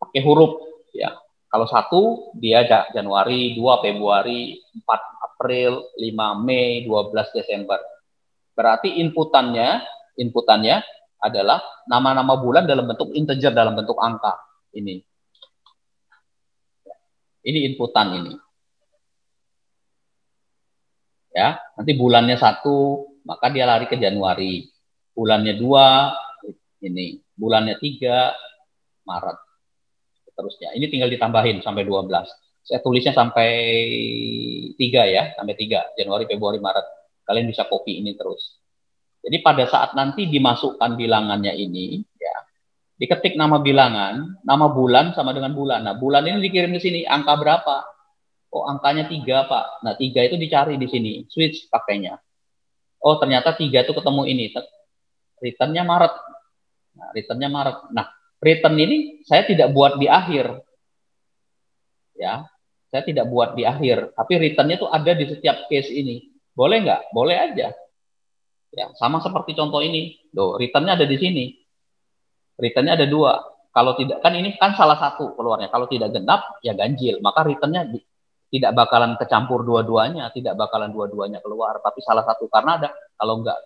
pakai huruf, ya. Kalau 1, dia Januari, 2 Februari, 4 April, 5 Mei, 12 Desember. Berarti inputannya adalah nama-nama bulan dalam bentuk integer, dalam bentuk angka. Ini inputan ini. Ya, nanti bulannya 1, maka dia lari ke Januari. Bulannya 2, ini. Bulannya 3, Maret. Seterusnya. Ini tinggal ditambahin sampai 12. Saya tulisnya sampai 3 ya, sampai 3. Januari, Februari, Maret. Kalian bisa copy ini terus. Jadi pada saat nanti dimasukkan bilangannya ini, ya, diketik nama bilangan, nama bulan sama dengan bulan. Nah, bulan ini dikirim ke sini, angka berapa? Oh, angkanya 3, Pak. Nah, 3 itu dicari di sini. Switch pakainya. Oh, ternyata 3 itu ketemu ini. Returnnya Maret. Nah, returnnya Maret. Nah, return ini saya tidak buat di akhir. Ya, saya tidak buat di akhir. Tapi returnnya itu ada di setiap case ini. Boleh nggak? Boleh aja. Ya, sama seperti contoh ini. Loh, returnnya ada di sini. Returnnya ada 2. Kalau tidak, kan ini kan salah satu keluarnya. Kalau tidak genap, ya ganjil. Maka returnnya tidak bakalan kecampur dua-duanya, tidak bakalan dua-duanya keluar. Tapi salah satu, karena ada, kalau nggak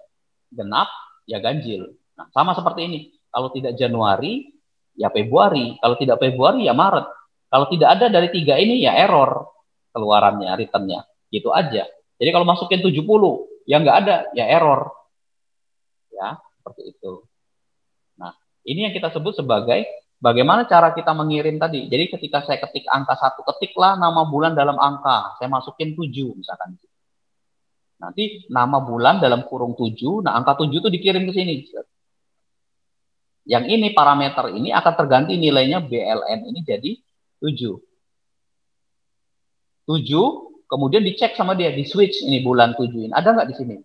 genap, ya ganjil. Nah, sama seperti ini. Kalau tidak Januari, ya Februari. Kalau tidak Februari, ya Maret. Kalau tidak ada dari tiga ini, ya error keluarannya, returnnya. Gitu aja. Jadi kalau masukin 70, yang nggak ada, ya error. Ya, seperti itu. Nah, ini yang kita sebut sebagai bagaimana cara kita mengirim tadi. Jadi ketika saya ketik angka 1, ketiklah nama bulan dalam angka. Saya masukin 7 misalkan. Nanti nama bulan dalam kurung 7, nah angka 7 itu dikirim ke sini. Yang ini parameter ini akan terganti nilainya BLN ini jadi 7. 7, kemudian dicek sama dia, di switch ini bulan 7 ini. Ada nggak di sini?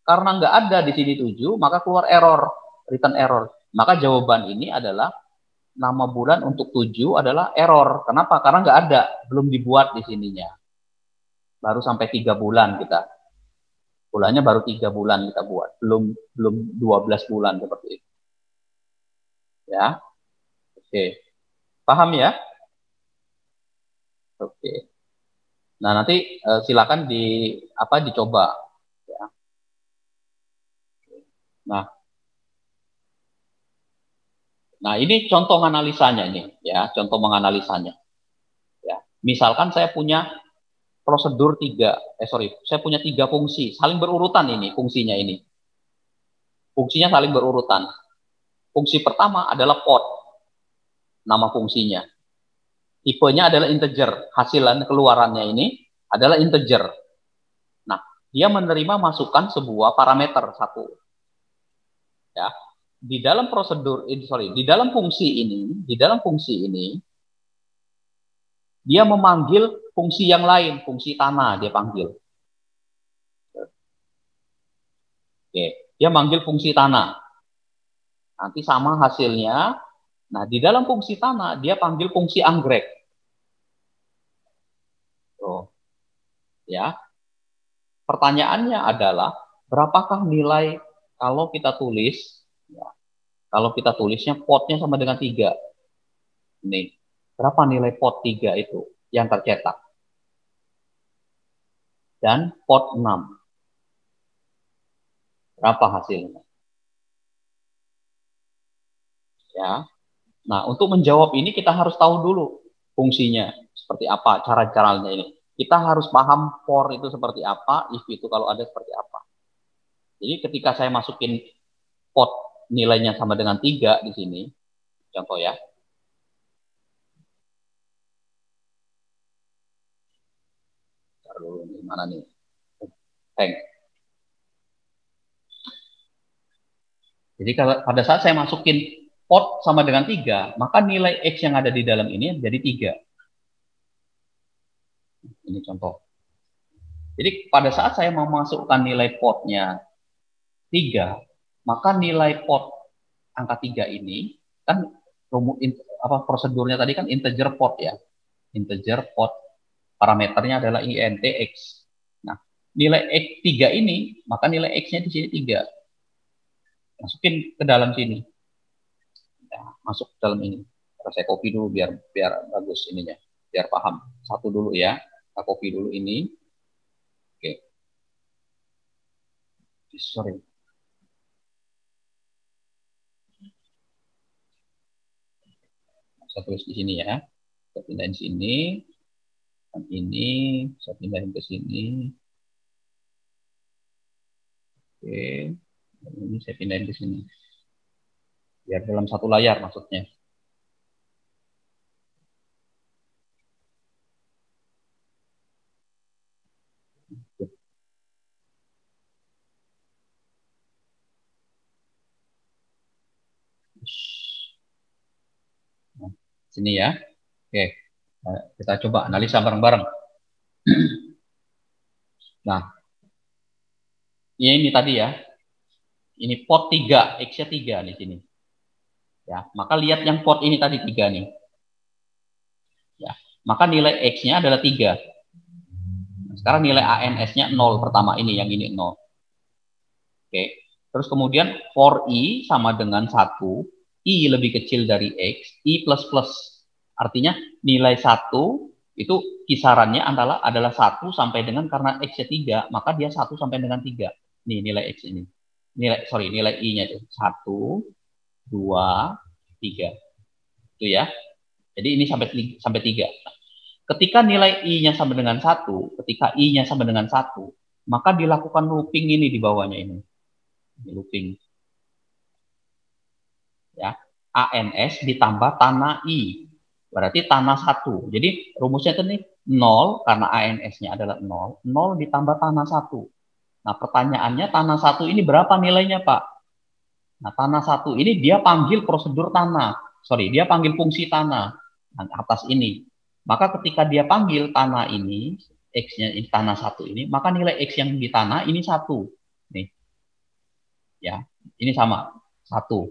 Karena nggak ada di sini 7, maka keluar error, return error. Maka jawaban ini adalah nama bulan untuk 7 adalah error. Kenapa? Karena nggak ada, belum dibuat di sininya. Baru sampai 3 bulan kita. Bulannya baru 3 bulan kita buat, belum 12 bulan seperti itu. Ya. Oke. Paham ya? Oke. Nah, nanti silakan dicoba ya. Nah, ini contoh analisanya ini ya, contoh menganalisanya. Ya. Misalkan saya punya prosedur saya punya 3 fungsi, saling berurutan ini fungsinya ini. Fungsinya saling berurutan. Fungsi pertama adalah pot, nama fungsinya. Tipenya adalah integer, hasilan keluarannya ini adalah integer. Nah, dia menerima masukan sebuah parameter satu. Ya, di dalam di dalam fungsi ini, dia memanggil fungsi yang lain, fungsi tanah dia panggil. Oke, dia manggil fungsi tanah. Nanti sama hasilnya. Nah, di dalam fungsi tanah dia panggil fungsi anggrek. Tuh. Ya. Pertanyaannya adalah berapakah nilai kalau kita tulis ya, kalau kita tulisnya potnya sama dengan 3. Ini. Berapa nilai pot 3 itu yang tercetak? Dan pot 6. Berapa hasilnya? Ya. Nah, untuk menjawab ini kita harus tahu dulu fungsinya seperti apa, cara-caranya ini. Kita harus paham for itu seperti apa, if itu kalau ada seperti apa. Jadi ketika saya masukin pot nilainya sama dengan 3 di sini, contoh ya. Dulu mana nih? Jadi kalau pada saat saya masukin pot sama dengan 3, maka nilai X yang ada di dalam ini jadi 3. Ini contoh. Jadi pada saat saya memasukkan nilai potnya 3, maka nilai pot angka 3 ini kan prosedurnya tadi kan integer pot ya. Integer pot parameternya adalah int X. Nah, nilai X 3 ini, maka nilai X-nya di sini 3. Masukin ke dalam sini. Ya, masuk ke dalam ini. Saya copy dulu biar bagus ininya, biar paham. Satu dulu ya. Kita copy dulu ini. Oke. Sorry. Saya tulis di sini ya. Saya pindahin sini. Dan ini saya pindahin ke sini. Oke. Dan ini saya pindahin ke sini. Biar dalam satu layar maksudnya. Nah, sini ya. Oke. Nah, kita coba analisa bareng-bareng. Nah, ini tadi ya. Ini pot 3, X-nya 3 di sini. Ya, maka lihat yang pot ini tadi 3 nih. Ya, maka nilai X-nya adalah 3. Sekarang nilai ANS-nya 0 pertama ini, yang ini 0. Oke. Terus kemudian for I sama dengan 1, I lebih kecil dari X, I plus plus. Artinya nilai 1 itu kisarannya adalah 1 sampai dengan, karena X-nya 3, maka dia 1 sampai dengan 3. Nih nilai X ini. Nilai I-nya itu 1, 2, 3. Itu ya. Jadi ini sampai 3. Ketika nilai I-nya sama dengan 1, ketika I-nya sama dengan 1, maka dilakukan looping ini di bawahnya ini. Ini looping. Ya. ANS ditambah tanah I. Berarti tanah 1. Jadi rumusnya itu nih 0, karena ANS-nya adalah 0. 0 ditambah tanah 1. Nah pertanyaannya, tanah 1 ini berapa nilainya Pak? Nah tanah 1 ini dia panggil prosedur tanah. Dia panggil fungsi tanah. Yang atas ini. Maka ketika dia panggil tanah ini, X-nya ini, tanah 1 ini, maka nilai X yang di tanah ini 1. Nih. Ya, ini sama. 1.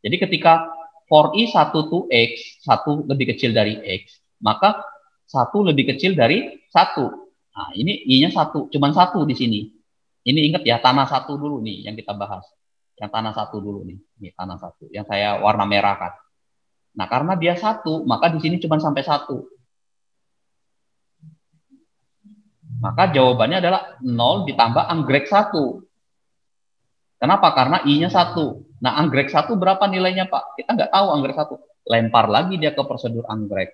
Jadi ketika for I 1 to X, 1 lebih kecil dari X, maka 1 lebih kecil dari 1. Nah, ini I-nya 1, cuman 1 di sini. Ini ingat ya, tanah 1 dulu nih yang kita bahas. Yang tanah 1 dulu nih. Ini tanah 1 yang saya warna merah kan. Nah, karena dia 1, maka di sini cuma sampai 1. Maka jawabannya adalah 0 ditambah anggrek 1. Kenapa? Karena I-nya 1. Nah, anggrek 1 berapa nilainya, Pak? Kita nggak tahu anggrek 1. Lempar lagi dia ke prosedur anggrek.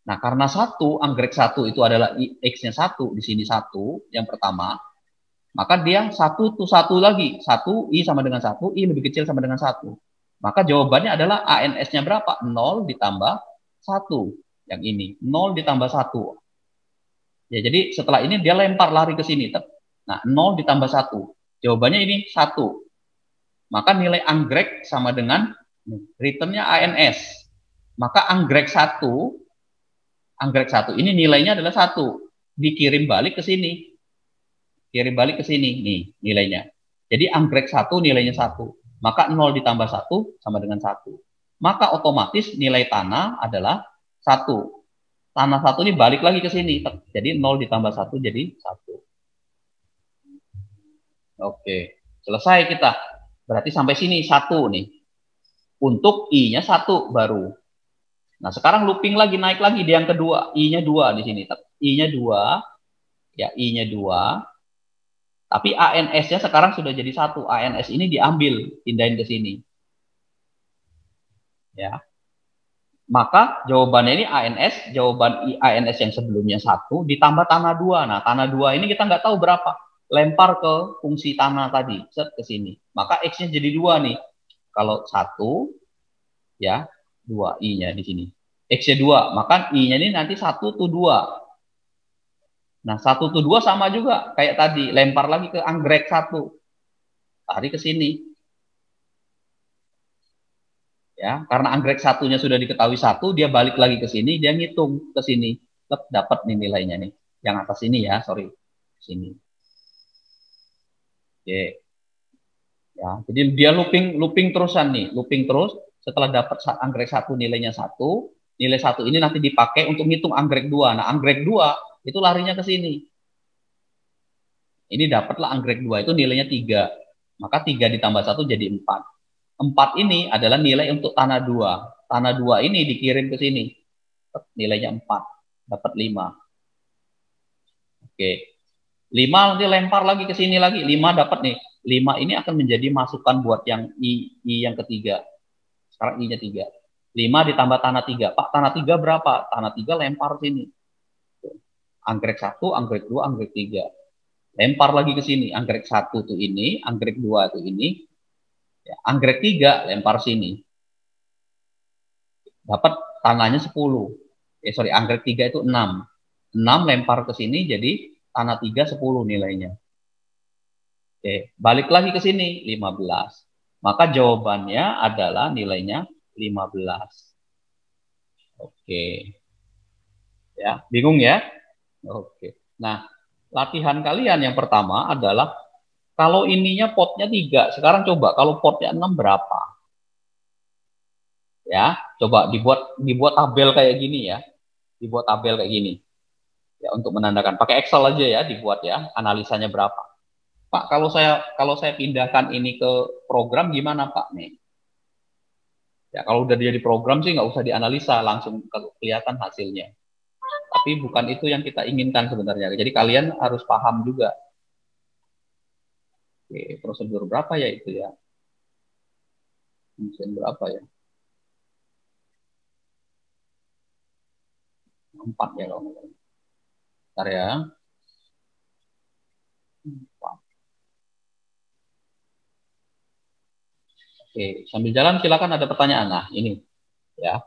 Nah, karena 1, anggrek 1 itu adalah X-nya 1, di sini 1, yang pertama, maka dia 1 to 1 lagi. 1, I sama dengan 1, I lebih kecil sama dengan 1. Maka jawabannya adalah ANS-nya berapa? 0 ditambah 1. Yang ini, 0 ditambah 1. Ya, jadi setelah ini dia lempar lari ke sini. Nah, 0 ditambah 1. Jawabannya ini 1. Maka nilai anggrek sama dengan returnnya ANS. Maka anggrek 1 ini nilainya adalah 1. Dikirim balik ke sini. Kirim balik ke sini. Nih nilainya. Jadi anggrek 1 nilainya 1. Maka 0 ditambah 1 sama dengan 1. Maka otomatis nilai tanah adalah 1. Tanah 1 ini balik lagi ke sini. Jadi 0 ditambah 1 jadi 1. Oke, selesai kita. Berarti sampai sini 1 nih. Untuk I-nya 1 baru. Nah, sekarang looping lagi, naik lagi di yang kedua. I-nya 2 di sini. I-nya 2. Ya, I-nya 2. Tapi ANS-nya sekarang sudah jadi 1. ANS ini diambil, pindahin ke sini. Ya. Maka jawabannya ini ANS, jawaban ANS yang sebelumnya 1 ditambah tanah 2. Nah, tanah 2 ini kita nggak tahu berapa. Lempar ke fungsi tanah tadi, set ke sini. Maka X-nya jadi 2 nih. Kalau 1, ya, 2 I-nya di sini. X-nya 2, maka I-nya ini nanti 1 to 2. Nah, 1 to 2 sama juga. Kayak tadi, lempar lagi ke anggrek 1. Tarik ke sini. Ya, karena anggrek 1-nya sudah diketahui 1, dia balik lagi ke sini, dia ngitung ke sini. Dapat nih nilainya nih. Yang atas ini ya, sorry. Sini. Oke. Ya, jadi dia looping terusan nih, looping terus. Setelah dapat anggrek 1 nilainya 1, nilai 1 ini nanti dipakai untuk ngitung anggrek 2. Nah, anggrek 2 itu larinya ke sini. Ini dapatlah anggrek 2 itu nilainya 3. Maka 3 ditambah 1 jadi 4. 4 ini adalah nilai untuk tanah 2. Tanah 2 ini dikirim ke sini. Nilainya 4. Dapat 5. Oke. 5 nanti lempar lagi ke sini lagi. 5 dapat nih. 5 ini akan menjadi masukan buat yang I yang ketiga. Sekarang I-nya 3. 5 ditambah tanah 3. Pak, tanah 3 berapa? Tanah 3 lempar sini. Anggrek 1, anggrek 2, anggrek 3. Lempar lagi ke sini. Anggrek 1 tuh ini, anggrek 2 tuh ini. Ya, anggrek 3 lempar sini. Dapat tanahnya 10. Anggrek 3 itu 6. 6 lempar ke sini jadi tanah 3 10 nilainya. Oke, balik lagi ke sini 15. Maka jawabannya adalah nilainya 15. Oke. Ya, bingung ya? Oke. Nah, latihan kalian yang pertama adalah kalau ininya potnya 3, sekarang coba kalau potnya 6 berapa? Ya, coba dibuat tabel kayak gini ya. Dibuat tabel kayak gini. Ya, untuk menandakan pakai Excel aja ya, dibuat ya, analisanya berapa. Pak, kalau saya pindahkan ini ke program gimana Pak nih? Ya kalau udah jadi program sih nggak usah dianalisa, langsung kelihatan hasilnya. Tapi bukan itu yang kita inginkan sebenarnya. Jadi kalian harus paham juga. Oke, prosedur berapa ya itu ya? Function berapa ya? 4 ya kalau nggak salah. Bentar ya. 4. Oke, sambil jalan silakan ada pertanyaan. Nah, ini ya.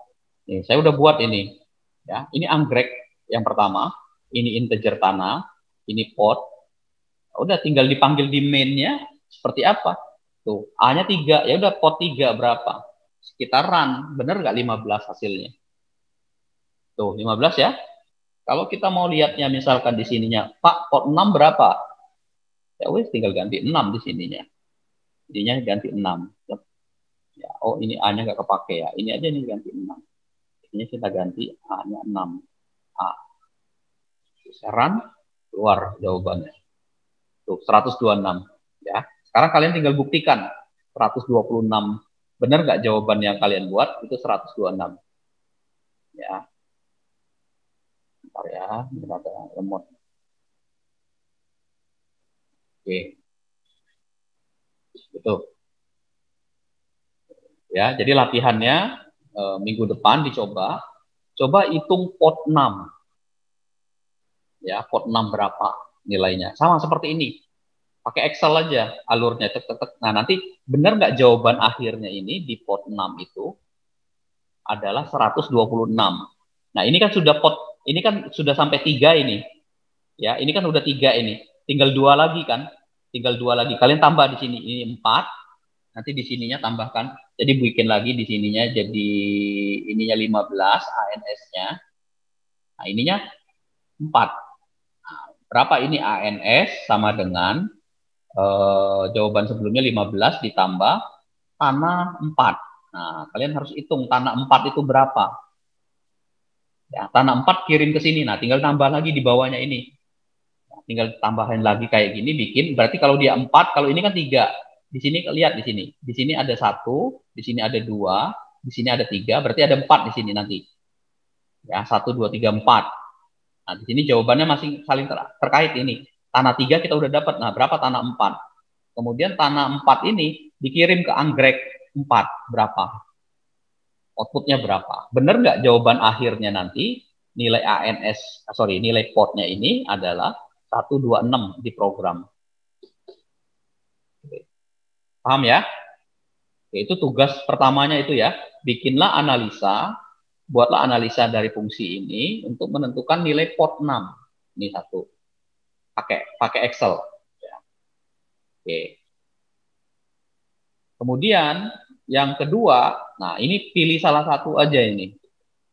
Ini saya udah buat ini. Ya, ini anggrek yang pertama, ini integer tanah, ini pot. Udah tinggal dipanggil di main-nya seperti apa? Tuh, A-nya 3, ya udah pot 3 berapa? Sekitaran, bener nggak 15 hasilnya? Tuh, 15 ya. Kalau kita mau lihatnya misalkan di sininya, Pak, pot 6 berapa? Ya wes tinggal ganti 6 di sininya. Ininya ganti 6. Ya, oh ini A-nya nggak kepake ya. Ini aja nih ganti 6. Ini kita ganti A-nya 6. A. Sekarang keluar jawabannya. Tuh, 126. Ya. Sekarang kalian tinggal buktikan 126. Benar nggak jawaban yang kalian buat? Itu 126. Ya. Bentar ya, ini ada remote. Oke. Betul. Ya, jadi latihannya minggu depan dicoba. Coba hitung pot 6. Ya, pot 6 berapa nilainya? Sama seperti ini. Pakai Excel aja alurnya. Tek, tek, tek. Nah, nanti benar nggak jawaban akhirnya ini di pot 6 itu adalah 126. Nah, ini kan sudah ini kan sudah sampai 3 ini. Ya, ini kan udah 3 ini. Tinggal 2 lagi kan? Tinggal 2 lagi. Kalian tambah di sini ini 4. Nanti di sininya tambahkan. Jadi bikin lagi di sininya jadi ininya 15 ANS-nya. Nah, ininya 4. Nah, berapa ini ANS sama dengan jawaban sebelumnya 15 ditambah tanah 4. Nah, kalian harus hitung tanah 4 itu berapa. Ya, tanah 4 kirim ke sini. Nah, tinggal tambah lagi di bawahnya ini. Nah, tinggal tambahin lagi kayak gini, bikin. Berarti kalau dia 4, kalau ini kan 3. Di sini, lihat di sini. Di sini ada 1, di sini ada 2, di sini ada 3. Berarti ada 4 di sini nanti. Ya, 1, 2, 3, 4. Nah, di sini jawabannya masih saling terkait ini. Tanah 3 kita udah dapat. Nah, berapa tanah 4? Kemudian tanah 4 ini dikirim ke anggrek 4. Berapa? Outputnya berapa? Benar nggak jawaban akhirnya nanti nilai ANS, nilai potnya ini adalah 126 di program. Paham ya? Itu tugas pertamanya itu ya. Bikinlah analisa, buatlah analisa dari fungsi ini untuk menentukan nilai pot 6. Ini satu. Pakai Excel. Ya. Oke. Kemudian yang kedua, nah ini pilih salah satu aja ini.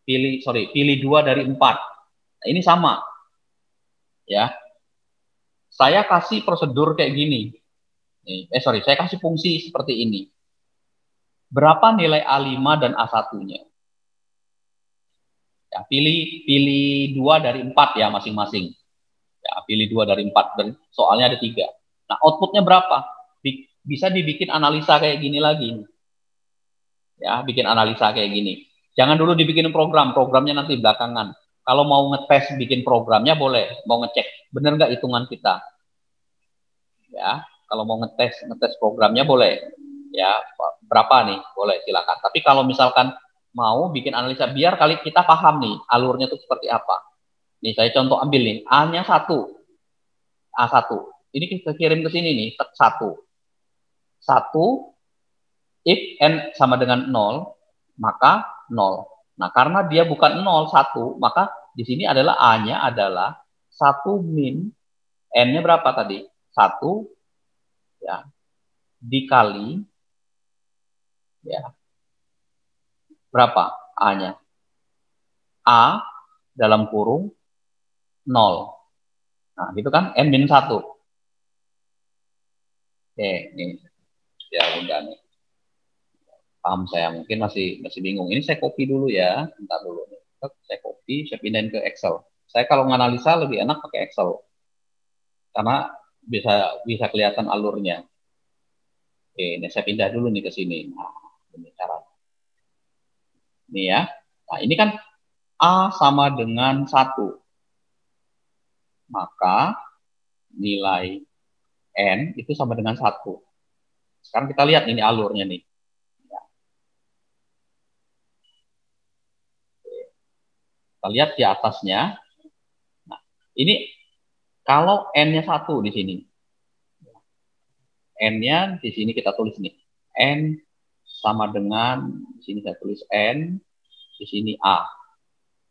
Pilih 2 dari 4. Nah, ini sama. Ya. Saya kasih prosedur kayak gini. Saya kasih fungsi seperti ini. Berapa nilai A5 dan A1-nya? Ya, pilih 2 dari 4 ya masing-masing. Ya, pilih 2 dari 4. Dan soalnya ada 3. Nah, outputnya berapa? Bisa dibikin analisa kayak gini lagi. Ya, bikin analisa kayak gini. Jangan dulu dibikin programnya nanti belakangan. Kalau mau ngetes bikin programnya boleh, mau ngecek bener nggak hitungan kita. Ya, kalau mau ngetes programnya boleh. Ya, berapa nih? Boleh, silakan. Tapi kalau misalkan mau bikin analisa biar kali kita paham nih alurnya itu seperti apa. Nih, saya contoh ambil nih, A-nya 1. A1. Ini kita kirim ke sini nih, 1. 1 if n sama dengan 0, maka 0. Nah, karena dia bukan 0, 1, maka di sini adalah A-nya adalah 1 min, N-nya berapa tadi? 1, ya, dikali, ya, berapa A-nya? A dalam kurung 0. Nah, gitu kan? N min 1. Oke, ini. Ya, udah nih. Paham saya, mungkin masih bingung. Ini saya copy dulu ya. Bentar dulu. Saya copy, saya pindahin ke Excel. Saya kalau menganalisa lebih enak pakai Excel. Karena bisa bisa kelihatan alurnya. Oke, ini saya pindah dulu nih ke sini. Nah, ini cara. Ini ya. Nah, ini kan A sama dengan 1. Maka nilai N itu sama dengan 1. Sekarang kita lihat ini alurnya nih. Kita lihat di atasnya. Nah, ini kalau N-nya 1 di sini. N-nya di sini kita tulis nih. N sama dengan, di sini saya tulis N, di sini A.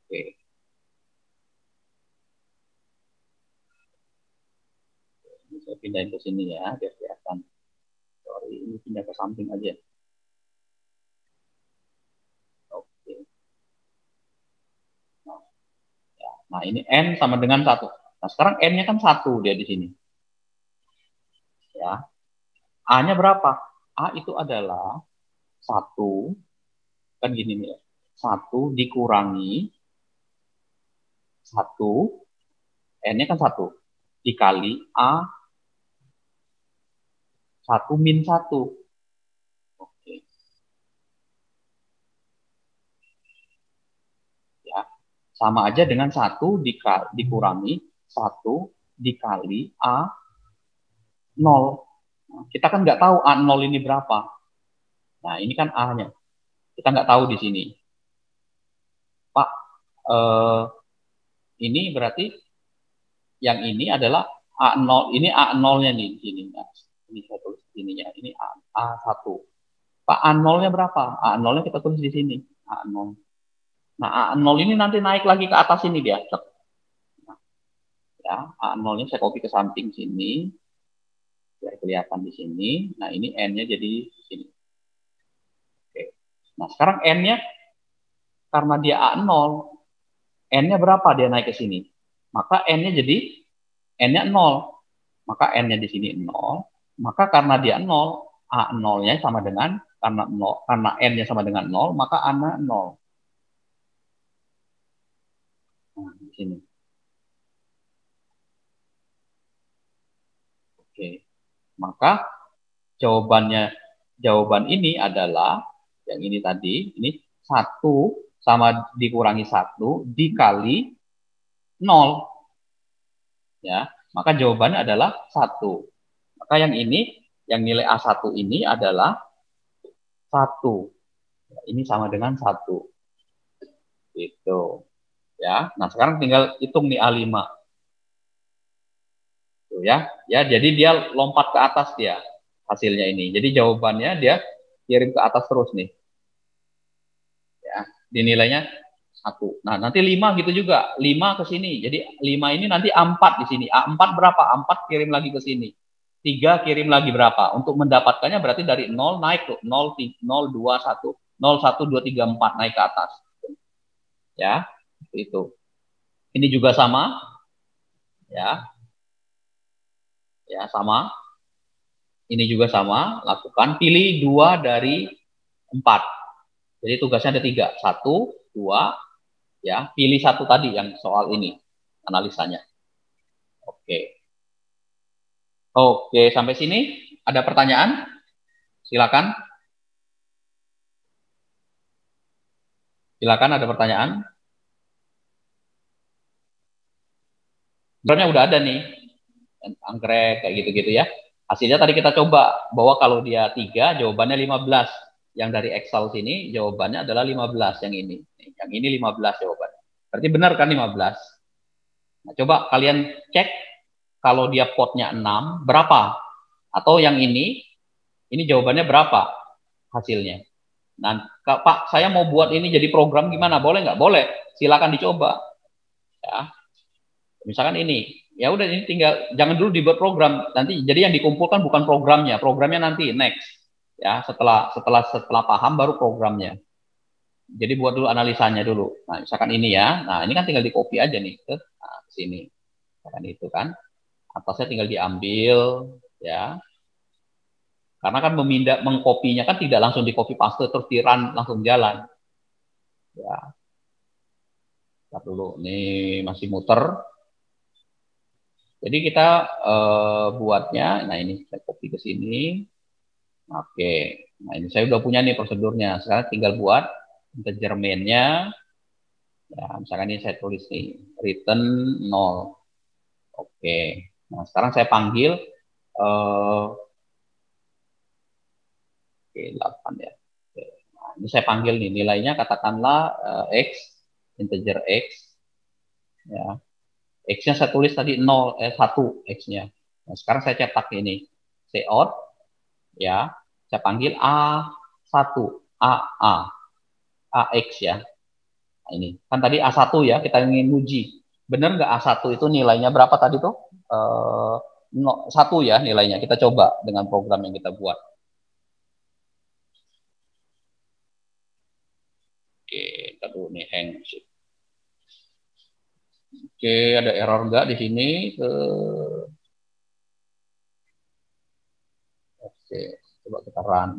Oke. Ini saya pindahin ke sini ya, biar kelihatan. Sorry, ini pindah ke samping aja. Oke. Nah, ini N sama dengan 1. Nah, sekarang N-nya kan 1 dia di sini. Ya. A-nya berapa? A itu adalah 1, kan gini nih ya. 1 dikurangi 1, N-nya kan 1, dikali A 1 min 1. Oke. Ya. Sama aja dengan 1 dikurangi 1 dikali A 0. Nah, kita kan nggak tahu A0 ini berapa. Nah, ini kan A-nya. Kita nggak tahu di sini. Pak, ini berarti yang ini adalah A0. Ini A0-nya nih di sini. Nah, ini saya tulis di sini ya. Ini A1. Pak, A0-nya berapa? A0-nya kita tulis di sini. A0. Nah, A0 ini nanti naik lagi ke atas ini dia. Nah, ya, A0-nya saya copy ke samping sini. Biar kelihatan di sini. Nah, ini N-nya jadi di sini. Oke. Nah, sekarang N-nya karena dia A0, N-nya berapa dia naik ke sini? Maka N-nya jadi N-nya 0. Maka N-nya di sini 0. Maka karena dia 0, A0-nya sama dengan, karena 0, karena N-nya sama dengan 0, maka A-nya 0. Nah, di sini. Oke. Maka jawaban ini adalah yang ini tadi, ini 1 sama dikurangi 1 dikali 0. Ya, maka jawabannya adalah 1. Maka yang ini, yang nilai A1 ini adalah 1. Ini sama dengan 1. Gitu. Ya. Nah, sekarang tinggal hitung nih A5. Tuh ya. Ya, jadi dia lompat ke atas dia hasilnya ini. Jadi jawabannya dia kirim ke atas terus nih. Ya, dinilainya 1. Nah, nanti 5 gitu juga. 5 ke sini. Jadi 5 ini nanti A4 di sini. A4 berapa? A4 kirim lagi ke sini. 3 kirim lagi berapa? Untuk mendapatkannya berarti dari 0 naik tuh. 0, 0, 2, 1. 0, 1, 2, 3, 4 naik ke atas. Ya, itu. Ini juga sama. Ya. Ya, sama. Ini juga sama. Lakukan. Pilih 2 dari 4. Jadi tugasnya ada 3. 1, 2, ya. Pilih 1 tadi yang soal ini. Analisanya. Oke. Oke, sampai sini ada pertanyaan? Silakan. Silakan, ada pertanyaan? Sebenarnya udah ada nih. Anggrek kayak gitu-gitu ya. Hasilnya tadi kita coba bahwa kalau dia 3 jawabannya 15. Yang dari Excel sini jawabannya adalah 15 yang ini. Yang ini 15 jawabannya. Berarti benar kan 15? Nah, coba kalian cek kalau dia potnya 6 berapa? Atau yang ini jawabannya berapa hasilnya? Nah, Pak, saya mau buat ini jadi program gimana? Boleh nggak? Boleh. Silakan dicoba. Ya. Misalkan ini, ya udah ini tinggal jangan dulu dibuat program. Nanti jadi yang dikumpulkan bukan programnya, programnya nanti next. Ya, setelah paham baru programnya. Jadi buat dulu analisanya dulu. Nah, misalkan ini ya. Nah, ini kan tinggal di copy aja nih ke sini. Misalkan itu kan. Atasnya tinggal diambil ya. Karena kan mengkopinya kan tidak langsung di copy paste terus di run langsung jalan. Ya. Lihat dulu, ini masih muter. Jadi kita buatnya, nah ini saya copy ke sini. Oke, nah ini saya udah punya nih prosedurnya. Sekarang tinggal buat integer main-nya. Ya, misalkan ini saya tulis nih, return 0. Oke, nah sekarang saya panggil, oke, 8 ya. Oke. Nah, ini saya panggil nih, nilainya katakanlah X, integer X. Ya, X-nya saya tulis tadi 1 X-nya. Nah, sekarang saya cetak ini, cout, ya, saya panggil A1, AX ya. Nah, ini kan tadi A1 ya, kita ingin uji. Benar nggak A1 itu nilainya berapa tadi tuh? 1 ya nilainya. Kita coba dengan program yang kita buat. Oke, kita dulu nih hang. Oke, ada error nggak di sini? Oke, coba kita run.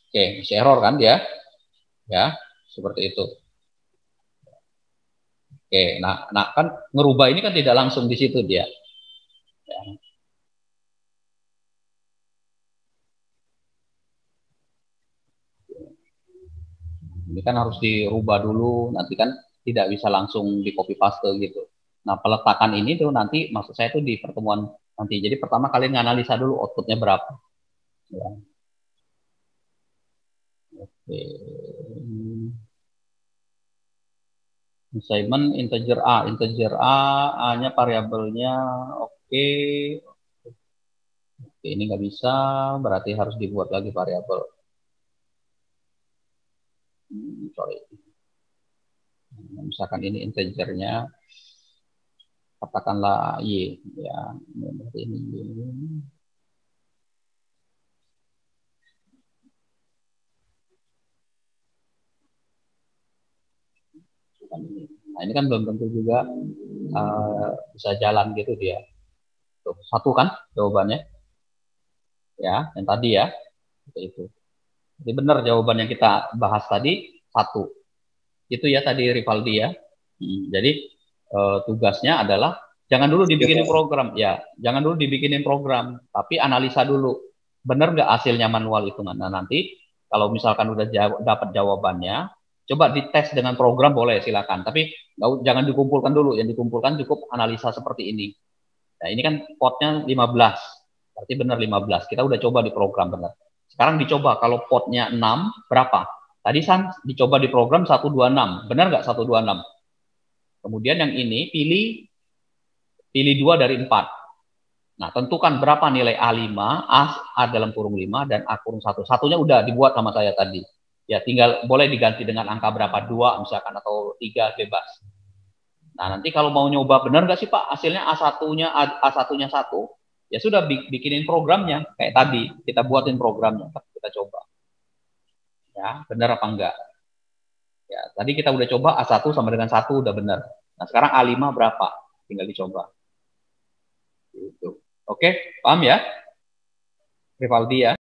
Oke, masih error kan dia? Ya, seperti itu. Oke, nah kan ngerubah ini kan tidak langsung di situ dia. Ya. Ini kan harus dirubah dulu, nanti kan tidak bisa langsung di copy paste gitu. Nah, peletakan ini tuh nanti maksud saya tuh di pertemuan nanti. Jadi pertama kalian analisa dulu outputnya berapa. Ya. Oke. Assignment integer A-nya variabelnya oke. Oke, ini nggak bisa, berarti harus dibuat lagi variabel. Sorry. Misalkan ini integernya, katakanlah Y, ya, ini Y. Nah, ini kan belum tentu juga bisa jalan gitu dia. Tuh, 1 kan jawabannya? Ya, yang tadi ya. Itu. Jadi benar jawaban yang kita bahas tadi 1. Itu ya tadi Rivaldi ya. Jadi tugasnya adalah jangan dulu dibikinin program. Ya, jangan dulu dibikinin program, tapi analisa dulu. Benar nggak hasilnya manual itu? Nah, nanti kalau misalkan udah dapat jawabannya, coba dites dengan program boleh silakan. Tapi jangan dikumpulkan dulu. Yang dikumpulkan cukup analisa seperti ini. Nah, ini kan potnya 15. Berarti benar 15. Kita udah coba di program benar. Sekarang dicoba kalau potnya 6 berapa? Tadi kan dicoba di program 126. Benar nggak 126? Kemudian yang ini pilih 2 dari 4. Nah, tentukan berapa nilai A5, A dalam kurung 5, dan A kurung 1. Satunya udah dibuat sama saya tadi. Ya, tinggal boleh diganti dengan angka berapa, 2 misalkan, atau 3, bebas. Nah, nanti kalau mau nyoba, benar nggak sih Pak, hasilnya A1-nya 1, ya sudah bikinin programnya. Kayak tadi, kita buatin programnya, kita coba. Ya, benar apa enggak? Ya, tadi kita udah coba A1 sama dengan 1, udah benar. Nah, sekarang A5 berapa? Tinggal dicoba. Gitu. Oke, paham ya? Rivaldi ya?